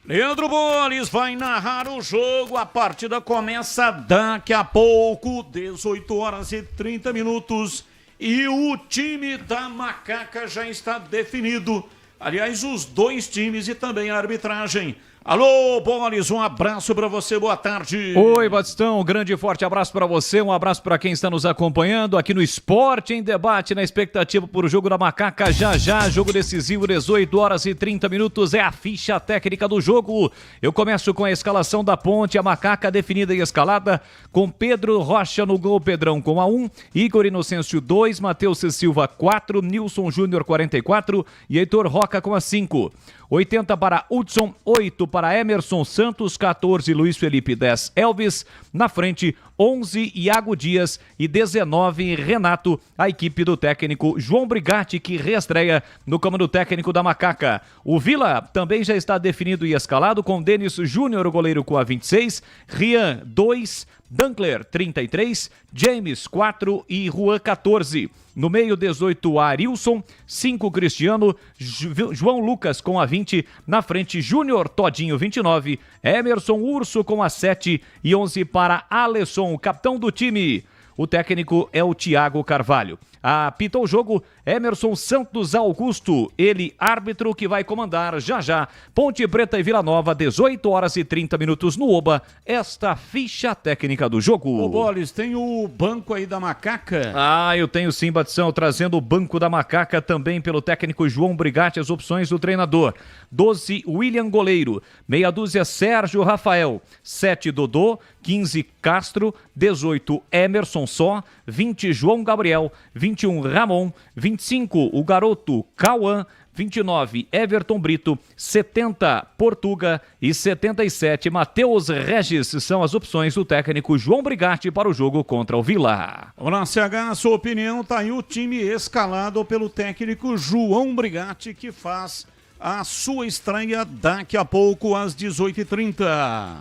Leandro Boles vai narrar o jogo. A partida começa daqui a pouco, 18 horas e 30 minutos. E o time da Macaca já está definido. Aliás, os dois times e também a arbitragem. Alô, Boles, um abraço para você, boa tarde. Oi, Batistão, um grande e forte abraço para você, um abraço para quem está nos acompanhando aqui no Esporte em Debate, na expectativa por o jogo da Macaca já, jogo decisivo, 18 horas e 30 minutos, é a ficha técnica do jogo. Eu começo com a escalação da Ponte, a Macaca definida e escalada, com Pedro Rocha no gol, Pedrão com a 1, Igor Inocêncio 2, Matheus Silva 4, Nilson Júnior 44 e Heitor Roca com a 5. 80 para Hudson, 8 para Emerson Santos, 14 Luiz Felipe, 10 Elvis, na frente 11 Iago Dias e 19 Renato, a equipe do técnico João Brigatti, que reestreia no comando técnico da Macaca. O Vila também já está definido e escalado com Denis Júnior, o goleiro, com a 26, Rian 2, Dankler 33, James 4 e Juan 14. No meio, 18 Arilson, 5 Cristiano, João Lucas com a 20, na frente Júnior Todinho 29, Emerson Urso com a 7 e 11 para Alisson, o capitão do time. O técnico é o Thiago Carvalho. Apita o jogo Emerson Santos Augusto, ele árbitro, que vai comandar já Ponte Preta e Vila Nova, 18 horas e 30 minutos no Oba, esta ficha técnica do jogo. Ô Boles, tem o banco aí da Macaca? Eu tenho sim, Batição, trazendo o banco da Macaca também pelo técnico João Brigatti, as opções do treinador. 12 William Goleiro, meia dúzia Sérgio Rafael, 7 Dodô, 15 Castro, 18 Emerson Só, 20 João Gabriel, 21 Ramon, 25 o garoto Cauã, 29 Everton Brito, 70 Portuga e 77 Matheus Regis são as opções do técnico João Brigatti para o jogo contra o Vila. Olá, CH, a sua opinião, tá aí o time escalado pelo técnico João Brigatti, que faz a sua estreia daqui a pouco às 18h30.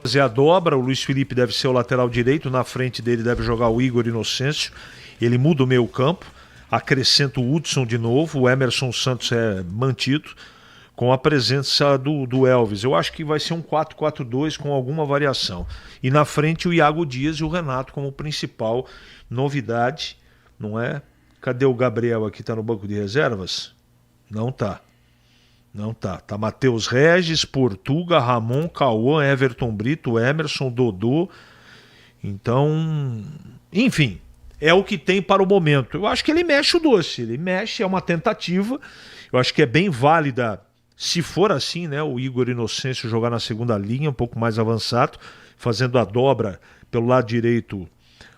Fazer a dobra, o Luiz Felipe deve ser o lateral direito, na frente dele deve jogar o Igor Inocêncio, ele muda o meio campo, acrescenta o Hudson de novo, o Emerson Santos é mantido, com a presença do Elvis. Eu acho que vai ser um 4-4-2 com alguma variação. E na frente o Iago Dias e o Renato como principal novidade, não é? Cadê o Gabriel aqui, tá no banco de reservas? Não tá. Tá Matheus Regis, Portuga, Ramon, Cauã, Everton Brito, Emerson, Dodô. Então, enfim, é o que tem para o momento. Eu acho que ele mexe o doce, é uma tentativa. Eu acho que é bem válida, se for assim, né? O Igor Inocêncio jogar na segunda linha, um pouco mais avançado, fazendo a dobra pelo lado direito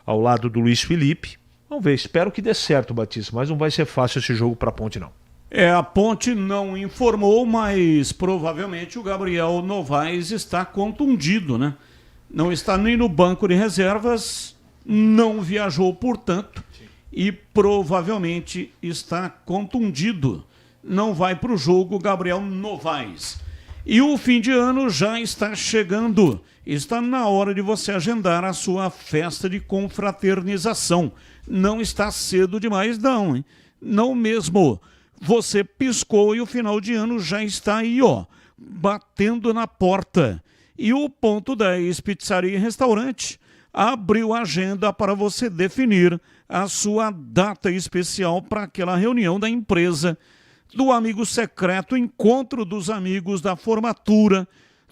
ao lado do Luiz Felipe. Vamos ver, espero que dê certo, Batista, mas não vai ser fácil esse jogo para a Ponte, não. A Ponte não informou, mas provavelmente o Gabriel Novaes está contundido, né? Não está nem no banco de reservas, não viajou, portanto, e provavelmente está contundido. Não vai para o jogo Gabriel Novaes. E o fim de ano já está chegando. Está na hora de você agendar a sua festa de confraternização. Não está cedo demais, não, hein? Não mesmo. Você piscou e o final de ano já está aí, ó, batendo na porta. E o Ponto 10 Pizzaria e Restaurante abriu a agenda para você definir a sua data especial para aquela reunião da empresa, do amigo secreto, encontro dos amigos da formatura,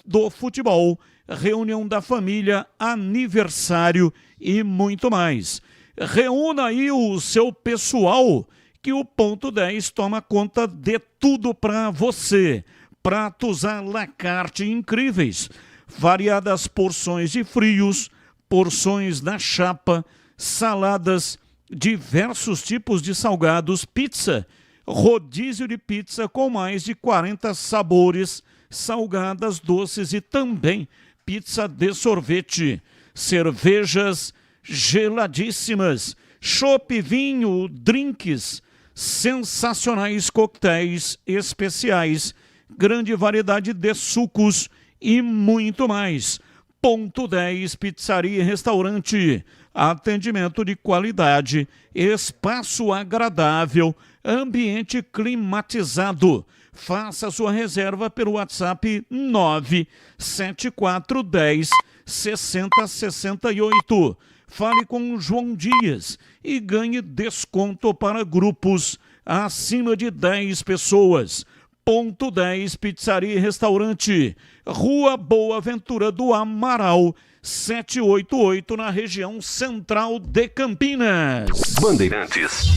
do futebol, reunião da família, aniversário e muito mais. Reúna aí o seu pessoal, que o Ponto 10 toma conta de tudo para você. Pratos à la carte incríveis, variadas porções de frios, porções na chapa, saladas, diversos tipos de salgados, pizza, rodízio de pizza com mais de 40 sabores, salgadas, doces e também pizza de sorvete, cervejas geladíssimas, chopp, vinho, drinks, sensacionais coquetéis especiais, grande variedade de sucos e muito mais. Ponto 10 Pizzaria e Restaurante, atendimento de qualidade, espaço agradável, ambiente climatizado. Faça sua reserva pelo WhatsApp 97410-6068. Fale com o João Dias e ganhe desconto para grupos acima de 10 pessoas. Ponto 10 Pizzaria e Restaurante, Rua Boa Ventura do Amaral, 788, na região central de Campinas. Bandeirantes.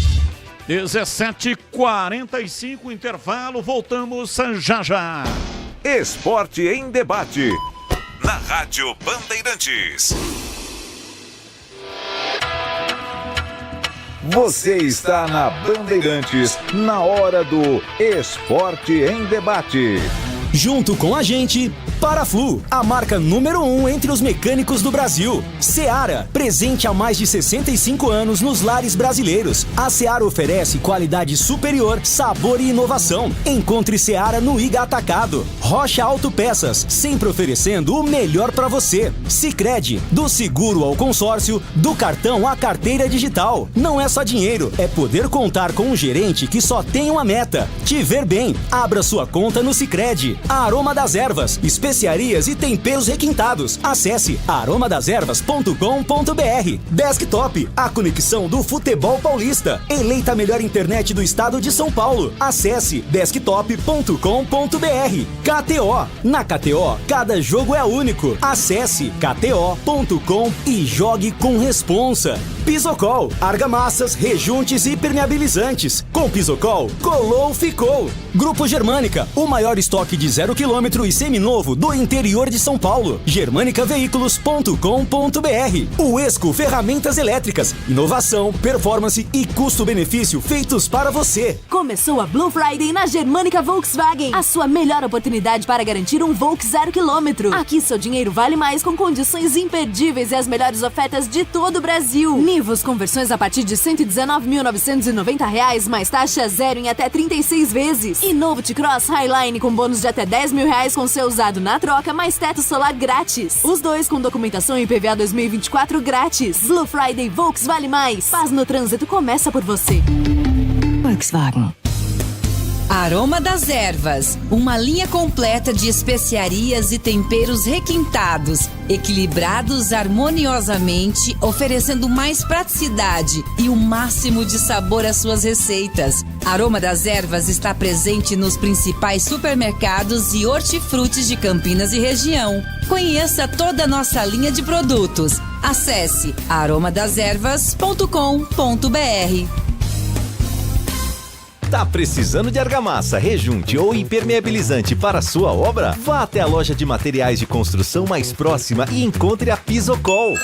17h45, intervalo, voltamos já já. Esporte em debate. Na Rádio Bandeirantes. Você está na Bandeirantes, na hora do Esporte em Debate. Junto com a gente, Paraflu, a marca número 1 entre os mecânicos do Brasil. Seara, presente há mais de 65 anos nos lares brasileiros. A Seara oferece qualidade superior, sabor e inovação. Encontre Seara no Iga Atacado. Rocha Autopeças, sempre oferecendo o melhor para você. Sicredi, do seguro ao consórcio, do cartão à carteira digital. Não é só dinheiro, é poder contar com um gerente que só tem uma meta: te ver bem. Abra sua conta no Sicredi. A Aroma das Ervas, especiarias e temperos requintados. Acesse aromadeservas.com.br. Desktop, a conexão do futebol paulista. Eleita a melhor internet do estado de São Paulo. Acesse desktop.com.br. KTO, na KTO, cada jogo é único. Acesse kto.com e jogue com responsa. Pisocol, argamassas, rejuntes e impermeabilizantes. Com Pisocol, colou, ficou. Grupo Germânica, o maior estoque de 0 km e seminovo do interior de São Paulo. germanicaveículos.com.br. Uesco Ferramentas Elétricas, inovação, performance e custo-benefício feitos para você. Começou a Blue Friday na Germânica Volkswagen. A sua melhor oportunidade para garantir um Volks 0 km. Aqui seu dinheiro vale mais com condições imperdíveis e as melhores ofertas de todo o Brasil. Nivus com versões a partir de R$ 119.990, mais taxa zero em até 36 vezes. E novo T-Cross Highline com bônus de até R$ 10.000 com seu usado na troca, mais teto solar grátis. Os dois com documentação IPVA 2024 grátis. Blue Friday Volks vale mais. Paz no trânsito começa por você. Volkswagen. Aroma das Ervas, uma linha completa de especiarias e temperos requintados, equilibrados harmoniosamente, oferecendo mais praticidade e o máximo de sabor às suas receitas. Aroma das Ervas está presente nos principais supermercados e hortifrutis de Campinas e região. Conheça toda a nossa linha de produtos. Acesse aromadeservas.com.br. Tá precisando de argamassa, rejunte ou impermeabilizante para sua obra? Vá até a loja de materiais de construção mais próxima e encontre a Pisocol.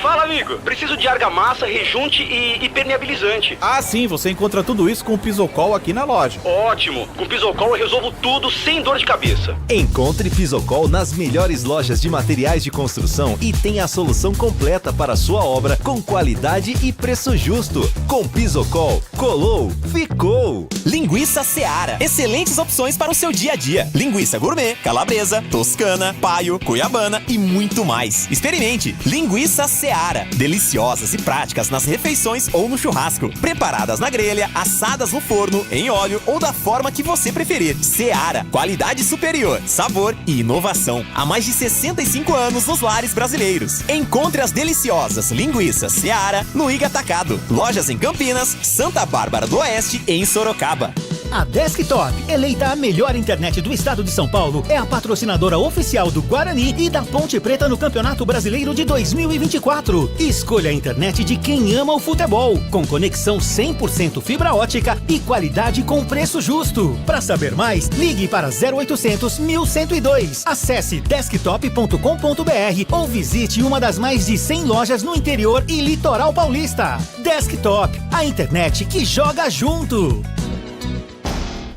Fala, amigo. Preciso de argamassa, rejunte e impermeabilizante. Ah, sim, você encontra tudo isso com o Pisocol aqui na loja. Ótimo. Com o Pisocol eu resolvo tudo sem dor de cabeça. Encontre Pisocol nas melhores lojas de materiais de construção e tenha a solução completa para a sua obra com qualidade e preço justo. Com Pisocol, colou, ficou. Linguiça Seara. Excelentes opções para o seu dia a dia. Linguiça gourmet, calabresa, toscana, paio, cuiabana e muito mais. Experimente. Linguiça Seara. Deliciosas e práticas nas refeições ou no churrasco. Preparadas na grelha, assadas no forno, em óleo ou da forma que você preferir. Seara. Qualidade superior, sabor e inovação. Há mais de 65 anos nos lares brasileiros. Encontre as deliciosas linguiças Seara no Iga Atacado. Lojas em Campinas, Santa Bárbara do Oeste e em Sorocaba. A Desktop, eleita a melhor internet do estado de São Paulo, é a patrocinadora oficial do Guarani e da Ponte Preta no Campeonato Brasileiro de 2024. Escolha a internet de quem ama o futebol, com conexão 100% fibra ótica e qualidade com preço justo. Para saber mais, ligue para 0800 1102. Acesse desktop.com.br ou visite uma das mais de 100 lojas no interior e litoral paulista. Desktop, a internet que joga junto.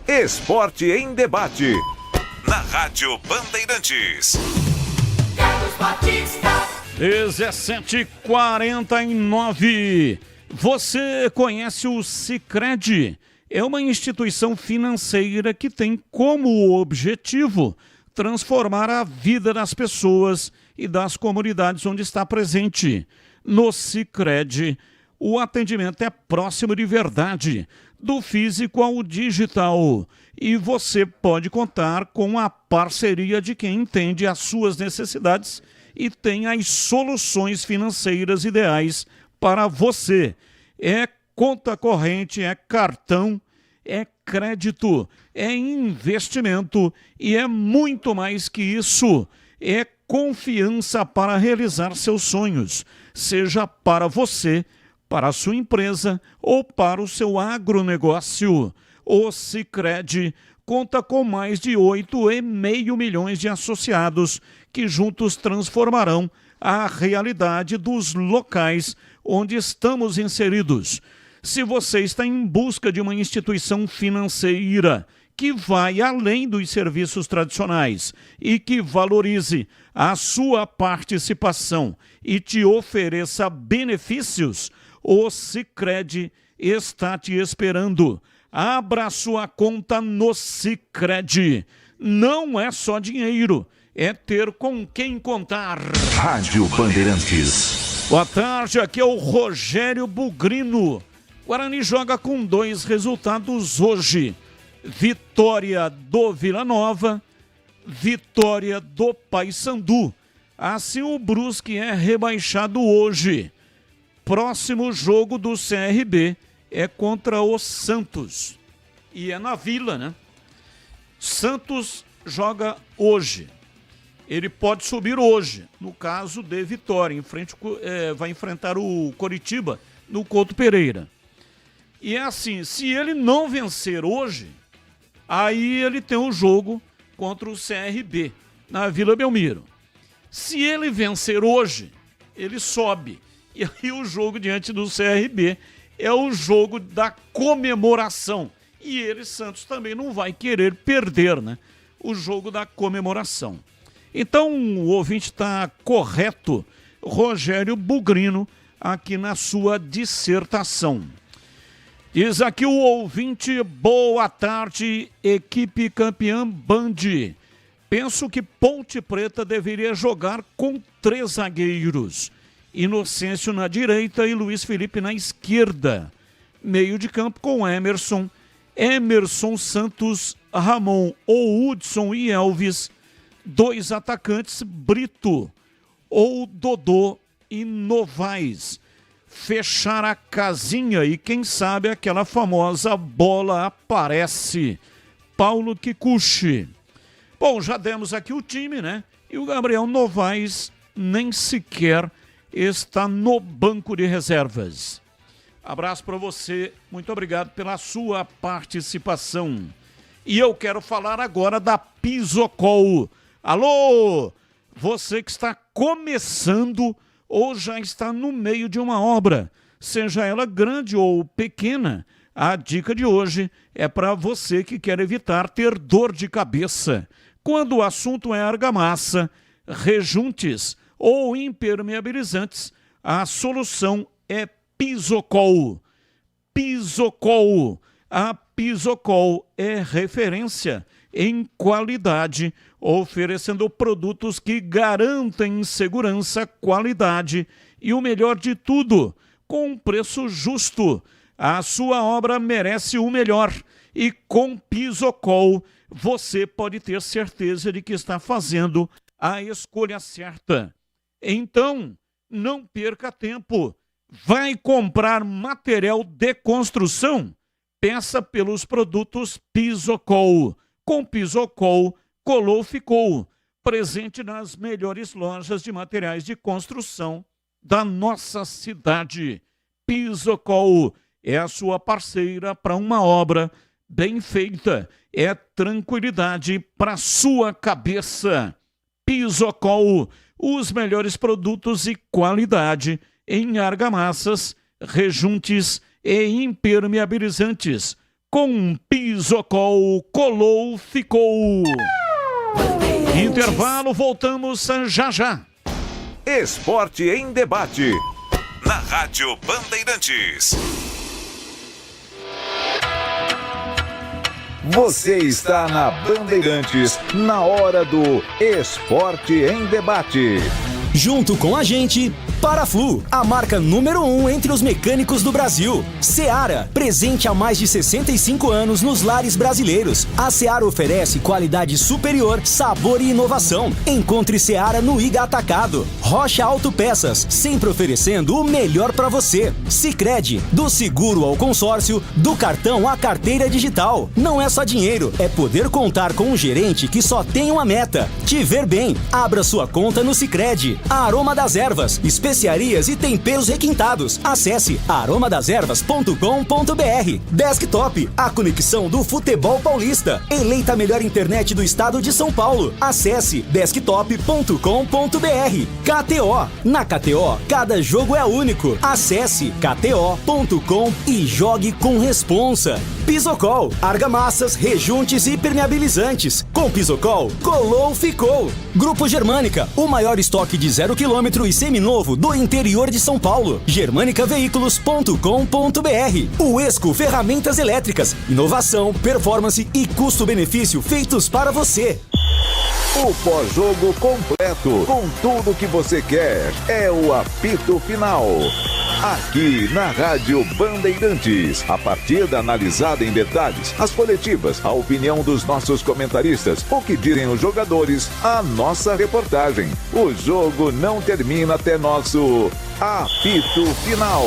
Esporte em debate. Na Rádio Bandeirantes. 17h49. Você conhece o Sicredi? É uma instituição financeira que tem como objetivo transformar a vida das pessoas e das comunidades onde está presente. No Sicredi, o atendimento é próximo de verdade. do físico ao digital. E você pode contar com a parceria de quem entende as suas necessidades e tem as soluções financeiras ideais para você. É conta corrente, é cartão, é crédito, é investimento e é muito mais que isso. É confiança para realizar seus sonhos, seja para você, para a sua empresa ou para o seu agronegócio. O Sicredi conta com mais de 8,5 milhões de associados que juntos transformarão a realidade dos locais onde estamos inseridos. Se você está em busca de uma instituição financeira que vai além dos serviços tradicionais e que valorize a sua participação e te ofereça benefícios, o Sicredi está te esperando. Abra sua conta no Sicredi. Não é só dinheiro, é ter com quem contar. Rádio Bandeirantes. Boa tarde, aqui é o Rogério Bugrino. Guarani joga com 2 resultados hoje. Vitória do Vila Nova, vitória do Paysandu. Assim o Brusque é rebaixado hoje. Próximo jogo do CRB é contra o Santos. E é na Vila, né? Santos joga hoje. Ele pode subir hoje, no caso de vitória. Vai enfrentar o Coritiba no Couto Pereira. E é assim, se ele não vencer hoje, aí ele tem um jogo contra o CRB, na Vila Belmiro. Se ele vencer hoje, ele sobe. E aí o jogo diante do CRB é o jogo da comemoração. E ele, Santos, também não vai querer perder, né? O jogo da comemoração. Então, o ouvinte está correto, Rogério Bugrino, aqui na sua dissertação. Diz aqui o ouvinte, boa tarde, equipe campeã Band. Penso que Ponte Preta deveria jogar com 3 zagueiros. Inocêncio na direita e Luiz Felipe na esquerda. Meio de campo com Emerson, Santos, Ramon ou Hudson e Elvis. 2 atacantes, Brito ou Dodô e Novaes. Fechar a casinha e quem sabe aquela famosa bola aparece. Paulo Kikuchi. Bom, já demos aqui o time, né? E o Gabriel Novaes nem sequer está no banco de reservas. Abraço para você, muito obrigado pela sua participação. E eu quero falar agora da Pisocol. Alô, você que está começando ou já está no meio de uma obra, seja ela grande ou pequena, a dica de hoje é para você que quer evitar ter dor de cabeça. Quando o assunto é argamassa, rejuntes ou impermeabilizantes, a solução é Pisocol. Pisocol. A Pisocol é referência em qualidade, oferecendo produtos que garantem segurança, qualidade e o melhor de tudo, com um preço justo. A sua obra merece o melhor e com Pisocol você pode ter certeza de que está fazendo a escolha certa. Então, não perca tempo. Vai comprar material de construção? Peça pelos produtos Pisocol. Com Pisocol, colou, ficou. Presente nas melhores lojas de materiais de construção da nossa cidade. Pisocol é a sua parceira para uma obra bem feita. É tranquilidade para sua cabeça. Pisocol, os melhores produtos e qualidade em argamassas, rejuntes e impermeabilizantes. Com Pisocol, colou, ficou. Intervalo, voltamos já já. Esporte em debate. Na Rádio Bandeirantes. Você está na Bandeirantes, na hora do Esporte em Debate. Junto com a gente, Paraflu, a marca número 1 entre os mecânicos do Brasil. Seara, presente há mais de 65 anos nos lares brasileiros. A Seara oferece qualidade superior, sabor e inovação. Encontre Seara no Iga Atacado. Rocha Autopeças, sempre oferecendo o melhor para você. Sicredi, do seguro ao consórcio, do cartão à carteira digital. Não é só dinheiro, é poder contar com um gerente que só tem uma meta: te ver bem. Abra sua conta no Sicredi. A Aroma das Ervas, especiarias e temperos requintados. Acesse aromadeservas.com.br. Desktop, a conexão do futebol paulista. Eleita a melhor internet do estado de São Paulo. Acesse desktop.com.br. KTO, na KTO, cada jogo é único. Acesse kto.com e jogue com responsa. Pisocol, argamassas, rejuntes e permeabilizantes. Com Pisocol, colou, ficou. Grupo Germânica, o maior estoque de 0 km e seminovo do interior de São Paulo. germanicaveículos.com.br. Uesco Ferramentas Elétricas, inovação, performance e custo-benefício feitos para você. O pós-jogo completo, com tudo que você quer, é o apito final. Aqui na Rádio Bandeirantes, a partida analisada em detalhes, as coletivas, a opinião dos nossos comentaristas, o que dizem os jogadores, a nossa reportagem. O jogo não termina até nosso apito final.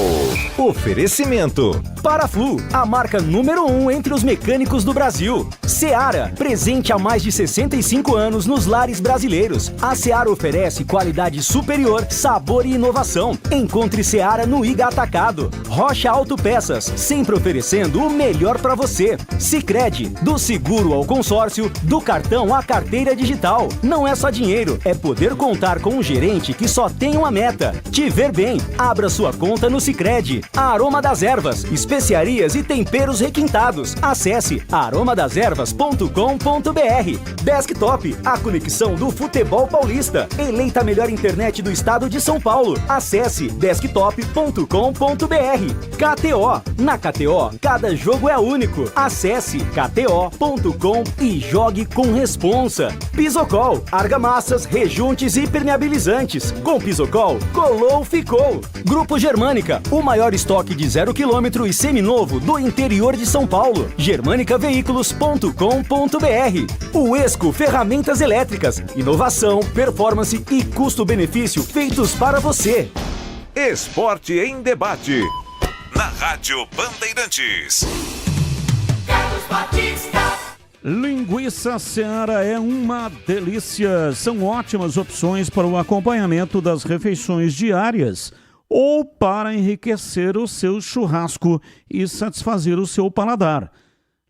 Oferecimento: Paraflu, a marca número 1 entre os mecânicos do Brasil. Seara, presente há mais de 65 anos nos lares brasileiros. A Seara oferece qualidade superior, sabor e inovação. Encontre Seara no Iga Atacado. Rocha Autopeças, sempre oferecendo o melhor para você. Sicredi, do seguro ao consórcio, do cartão à carteira digital. Não é só dinheiro, é poder contar com um gerente que só tem uma meta: te ver bem. Abra sua conta no Sicredi. A Aroma das Ervas, especiarias e temperos requintados. Acesse aromadeservas.com.br. Desktop, a conexão do futebol paulista. Eleita a melhor internet do estado de São Paulo. Acesse desktop.com.br. KTO, na KTO, cada jogo é único. Acesse kto.com e jogue com responsa. Pisocol, argamassas, rejuntes e permeabilizantes. Com Pisocol, colou, ficou. Grupo Germânica, o maior estoque de 0 km e seminovo do interior de São Paulo. germanicaveículos.com.br. Uesco Ferramentas Elétricas, inovação, performance e custo-benefício feitos para você. Esporte em debate, na Rádio Bandeirantes. Carlos Batista. Linguiça Seara é uma delícia. São ótimas opções para o acompanhamento das refeições diárias ou para enriquecer o seu churrasco e satisfazer o seu paladar.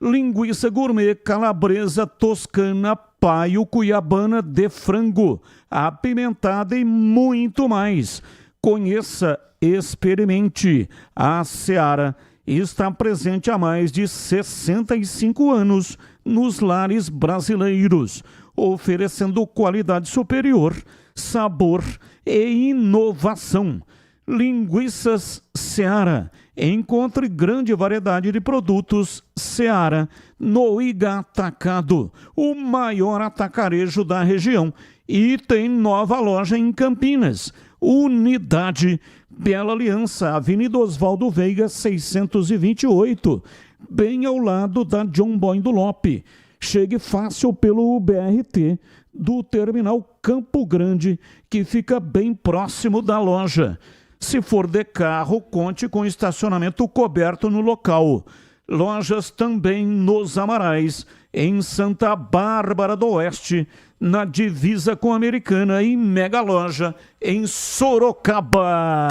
Linguiça gourmet, calabresa, toscana, paio, cuiabana de frango, apimentada e muito mais. Conheça, experimente. A Seara está presente há mais de 65 anos nos lares brasileiros, oferecendo qualidade superior, sabor e inovação. Linguiças Seara. Encontre grande variedade de produtos Seara no Iga Atacado, o maior atacarejo da região, e tem nova loja em Campinas. Unidade Bela Aliança, Avenida Oswaldo Veiga, 628, bem ao lado da John Boindo Lope. Chegue fácil pelo BRT do Terminal Campo Grande, que fica bem próximo da loja. Se for de carro, conte com estacionamento coberto no local. Lojas também nos Amarais, em Santa Bárbara do Oeste, na divisa com a Americana, e mega loja em Sorocaba.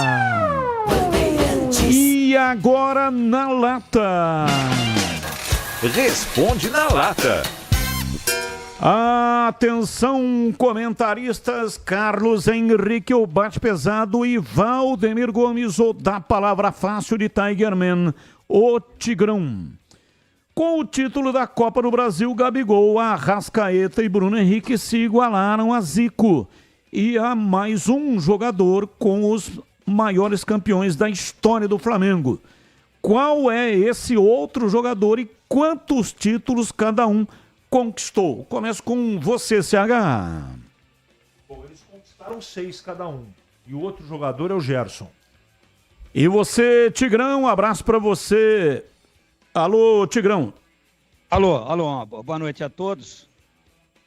E agora na lata. Responde na lata. Atenção, comentaristas: Carlos Henrique, o bate pesado, e Valdemir Gomes, o da palavra fácil de Tigerman, o Tigrão. Com o título da Copa do Brasil, Gabigol, Arrascaeta e Bruno Henrique se igualaram a Zico e a mais um jogador com os maiores campeões da história do Flamengo. Qual é esse outro jogador e quantos títulos cada um conquistou? Começo com você, CH. Bom, eles conquistaram 6 cada um. E o outro jogador é o Gerson. E você, Tigrão, um abraço pra você. Alô, Tigrão. Alô, boa noite a todos.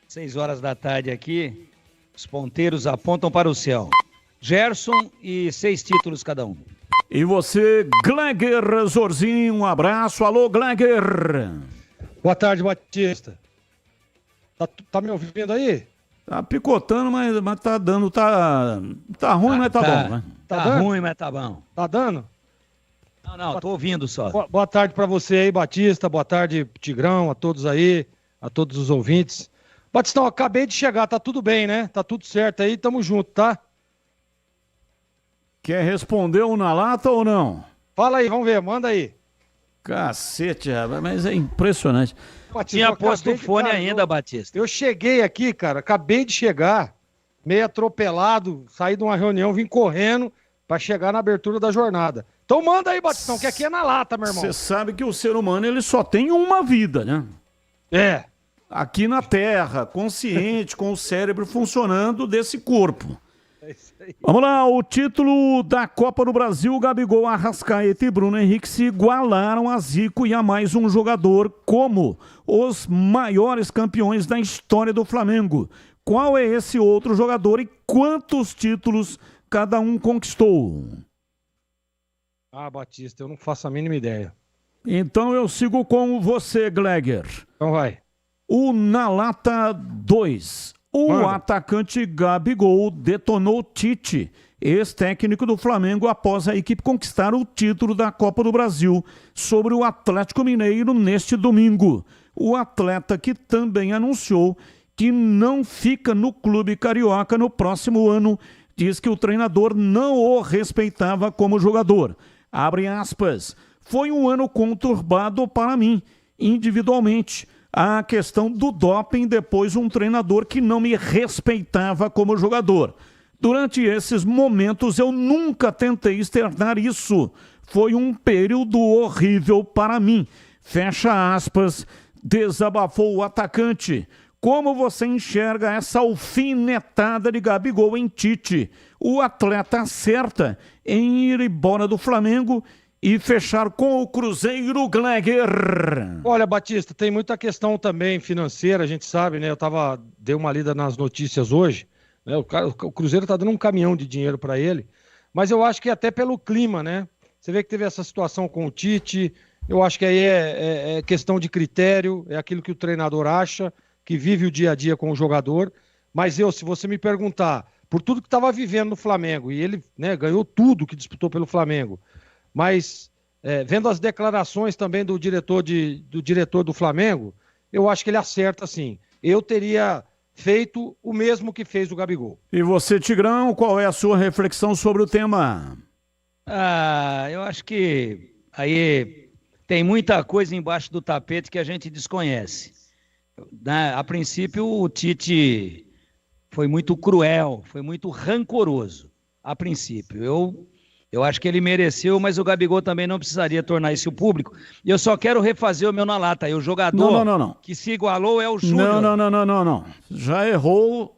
6 horas da tarde aqui, os ponteiros apontam para o céu. Gerson e 6 títulos cada um. E você, Gleger Zorzinho, um abraço. Alô, Gleger. Boa tarde, Batista. Tá me ouvindo aí? Tá picotando, mas tá dando, tá ruim, mas tá bom, né? Tá ruim, mas tá bom. Tá dando? Não, tô ouvindo só. Boa tarde pra você aí, Batista. Boa tarde, Tigrão, a todos aí, a todos os ouvintes. Batistão, acabei de chegar, tá tudo bem, né? Tá tudo certo aí, tamo junto, tá? Quer responder um na lata ou não? Fala aí, vamos ver, manda aí. Cacete, rapaz, mas é impressionante. Batista, tinha posto o fone ainda, Batista. Eu cheguei aqui, cara, acabei de chegar, meio atropelado, saí de uma reunião, vim correndo pra chegar na abertura da jornada. Então manda aí, Batistão, que aqui é na lata, meu irmão. Você sabe que o ser humano, ele só tem uma vida, né? É. Aqui na Terra, consciente, com o cérebro funcionando desse corpo. É isso aí. Vamos lá, o título da Copa do Brasil, Gabigol, Arrascaeta e Bruno Henrique se igualaram a Zico e a mais um jogador como os maiores campeões da história do Flamengo. Qual é esse outro jogador e quantos títulos cada um conquistou? Ah, Batista, eu não faço a mínima ideia. Então eu sigo com você, Gleger. Então vai. O na lata 2. O atacante Gabigol detonou Tite, ex-técnico do Flamengo, após a equipe conquistar o título da Copa do Brasil sobre o Atlético Mineiro neste domingo. O atleta, que também anunciou que não fica no clube carioca no próximo ano, diz que o treinador não o respeitava como jogador. Abre aspas. Foi um ano conturbado para mim, individualmente. A questão do doping, depois um treinador que não me respeitava como jogador. Durante esses momentos eu nunca tentei externar isso. Foi um período horrível para mim. Fecha aspas, desabafou o atacante. Como você enxerga essa alfinetada de Gabigol em Tite? O atleta acerta em ir embora do Flamengo e fechar com o Cruzeiro, Gleger. Olha, Batista, tem muita questão também financeira, a gente sabe, né? Dei uma lida nas notícias hoje, né? O Cruzeiro tá dando um caminhão de dinheiro para ele, mas eu acho que até pelo clima, né? Você vê que teve essa situação com o Tite, eu acho que aí é questão de critério, é aquilo que o treinador acha, que vive o dia a dia com o jogador, mas se você me perguntar, por tudo que estava vivendo no Flamengo, e ele, né, ganhou tudo que disputou pelo Flamengo, mas vendo as declarações também do diretor do Flamengo, eu acho que ele acerta sim. Eu teria feito o mesmo que fez o Gabigol. E você, Tigrão, qual é a sua reflexão sobre o tema? Eu acho que aí tem muita coisa embaixo do tapete que a gente desconhece. A princípio, o Tite foi muito cruel, foi muito rancoroso, a princípio. Eu acho que ele mereceu, mas o Gabigol também não precisaria tornar isso público. E eu só quero refazer o meu na lata. E o jogador não. que se igualou é o Júnior. Não. Já errou.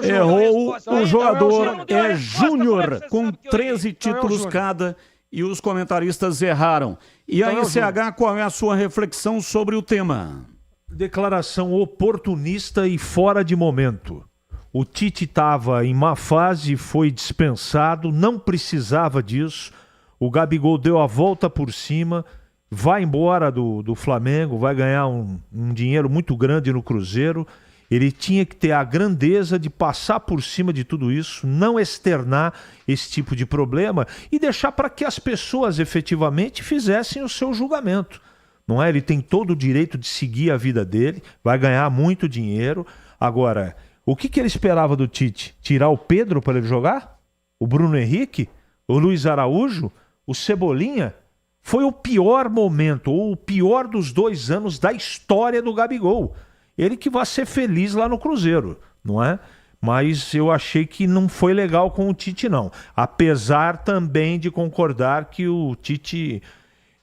Errou o jogador é Júnior, com 13 títulos cada, e os comentaristas erraram. E aí, CH, qual é a sua reflexão sobre o tema? Declaração oportunista e fora de momento. O Tite estava em má fase, foi dispensado, não precisava disso. O Gabigol deu a volta por cima, vai embora do Flamengo, vai ganhar um dinheiro muito grande no Cruzeiro. Ele tinha que ter a grandeza de passar por cima de tudo isso, não externar esse tipo de problema e deixar para que as pessoas efetivamente fizessem o seu julgamento. Não é? Ele tem todo o direito de seguir a vida dele, vai ganhar muito dinheiro. Agora, o que ele esperava do Tite? Tirar o Pedro para ele jogar? O Bruno Henrique? O Luiz Araújo? O Cebolinha? Foi o pior momento, ou o pior dos 2 anos da história do Gabigol. Ele que vai ser feliz lá no Cruzeiro, não é? Mas eu achei que não foi legal com o Tite, não. Apesar também de concordar que o Tite,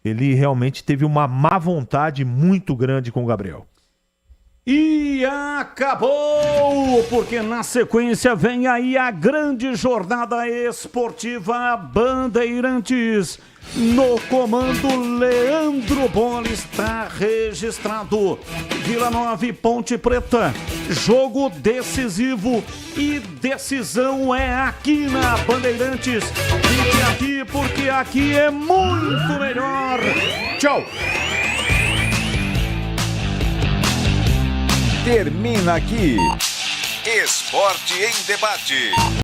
ele realmente teve uma má vontade muito grande com o Gabriel. E acabou, porque na sequência vem aí a grande jornada esportiva Bandeirantes. No comando, Leandro Bola, está registrado. Vila Nova e Ponte Preta, jogo decisivo e decisão é aqui na Bandeirantes. Fique aqui, porque aqui é muito melhor. Tchau. Termina aqui. Esporte em Debate.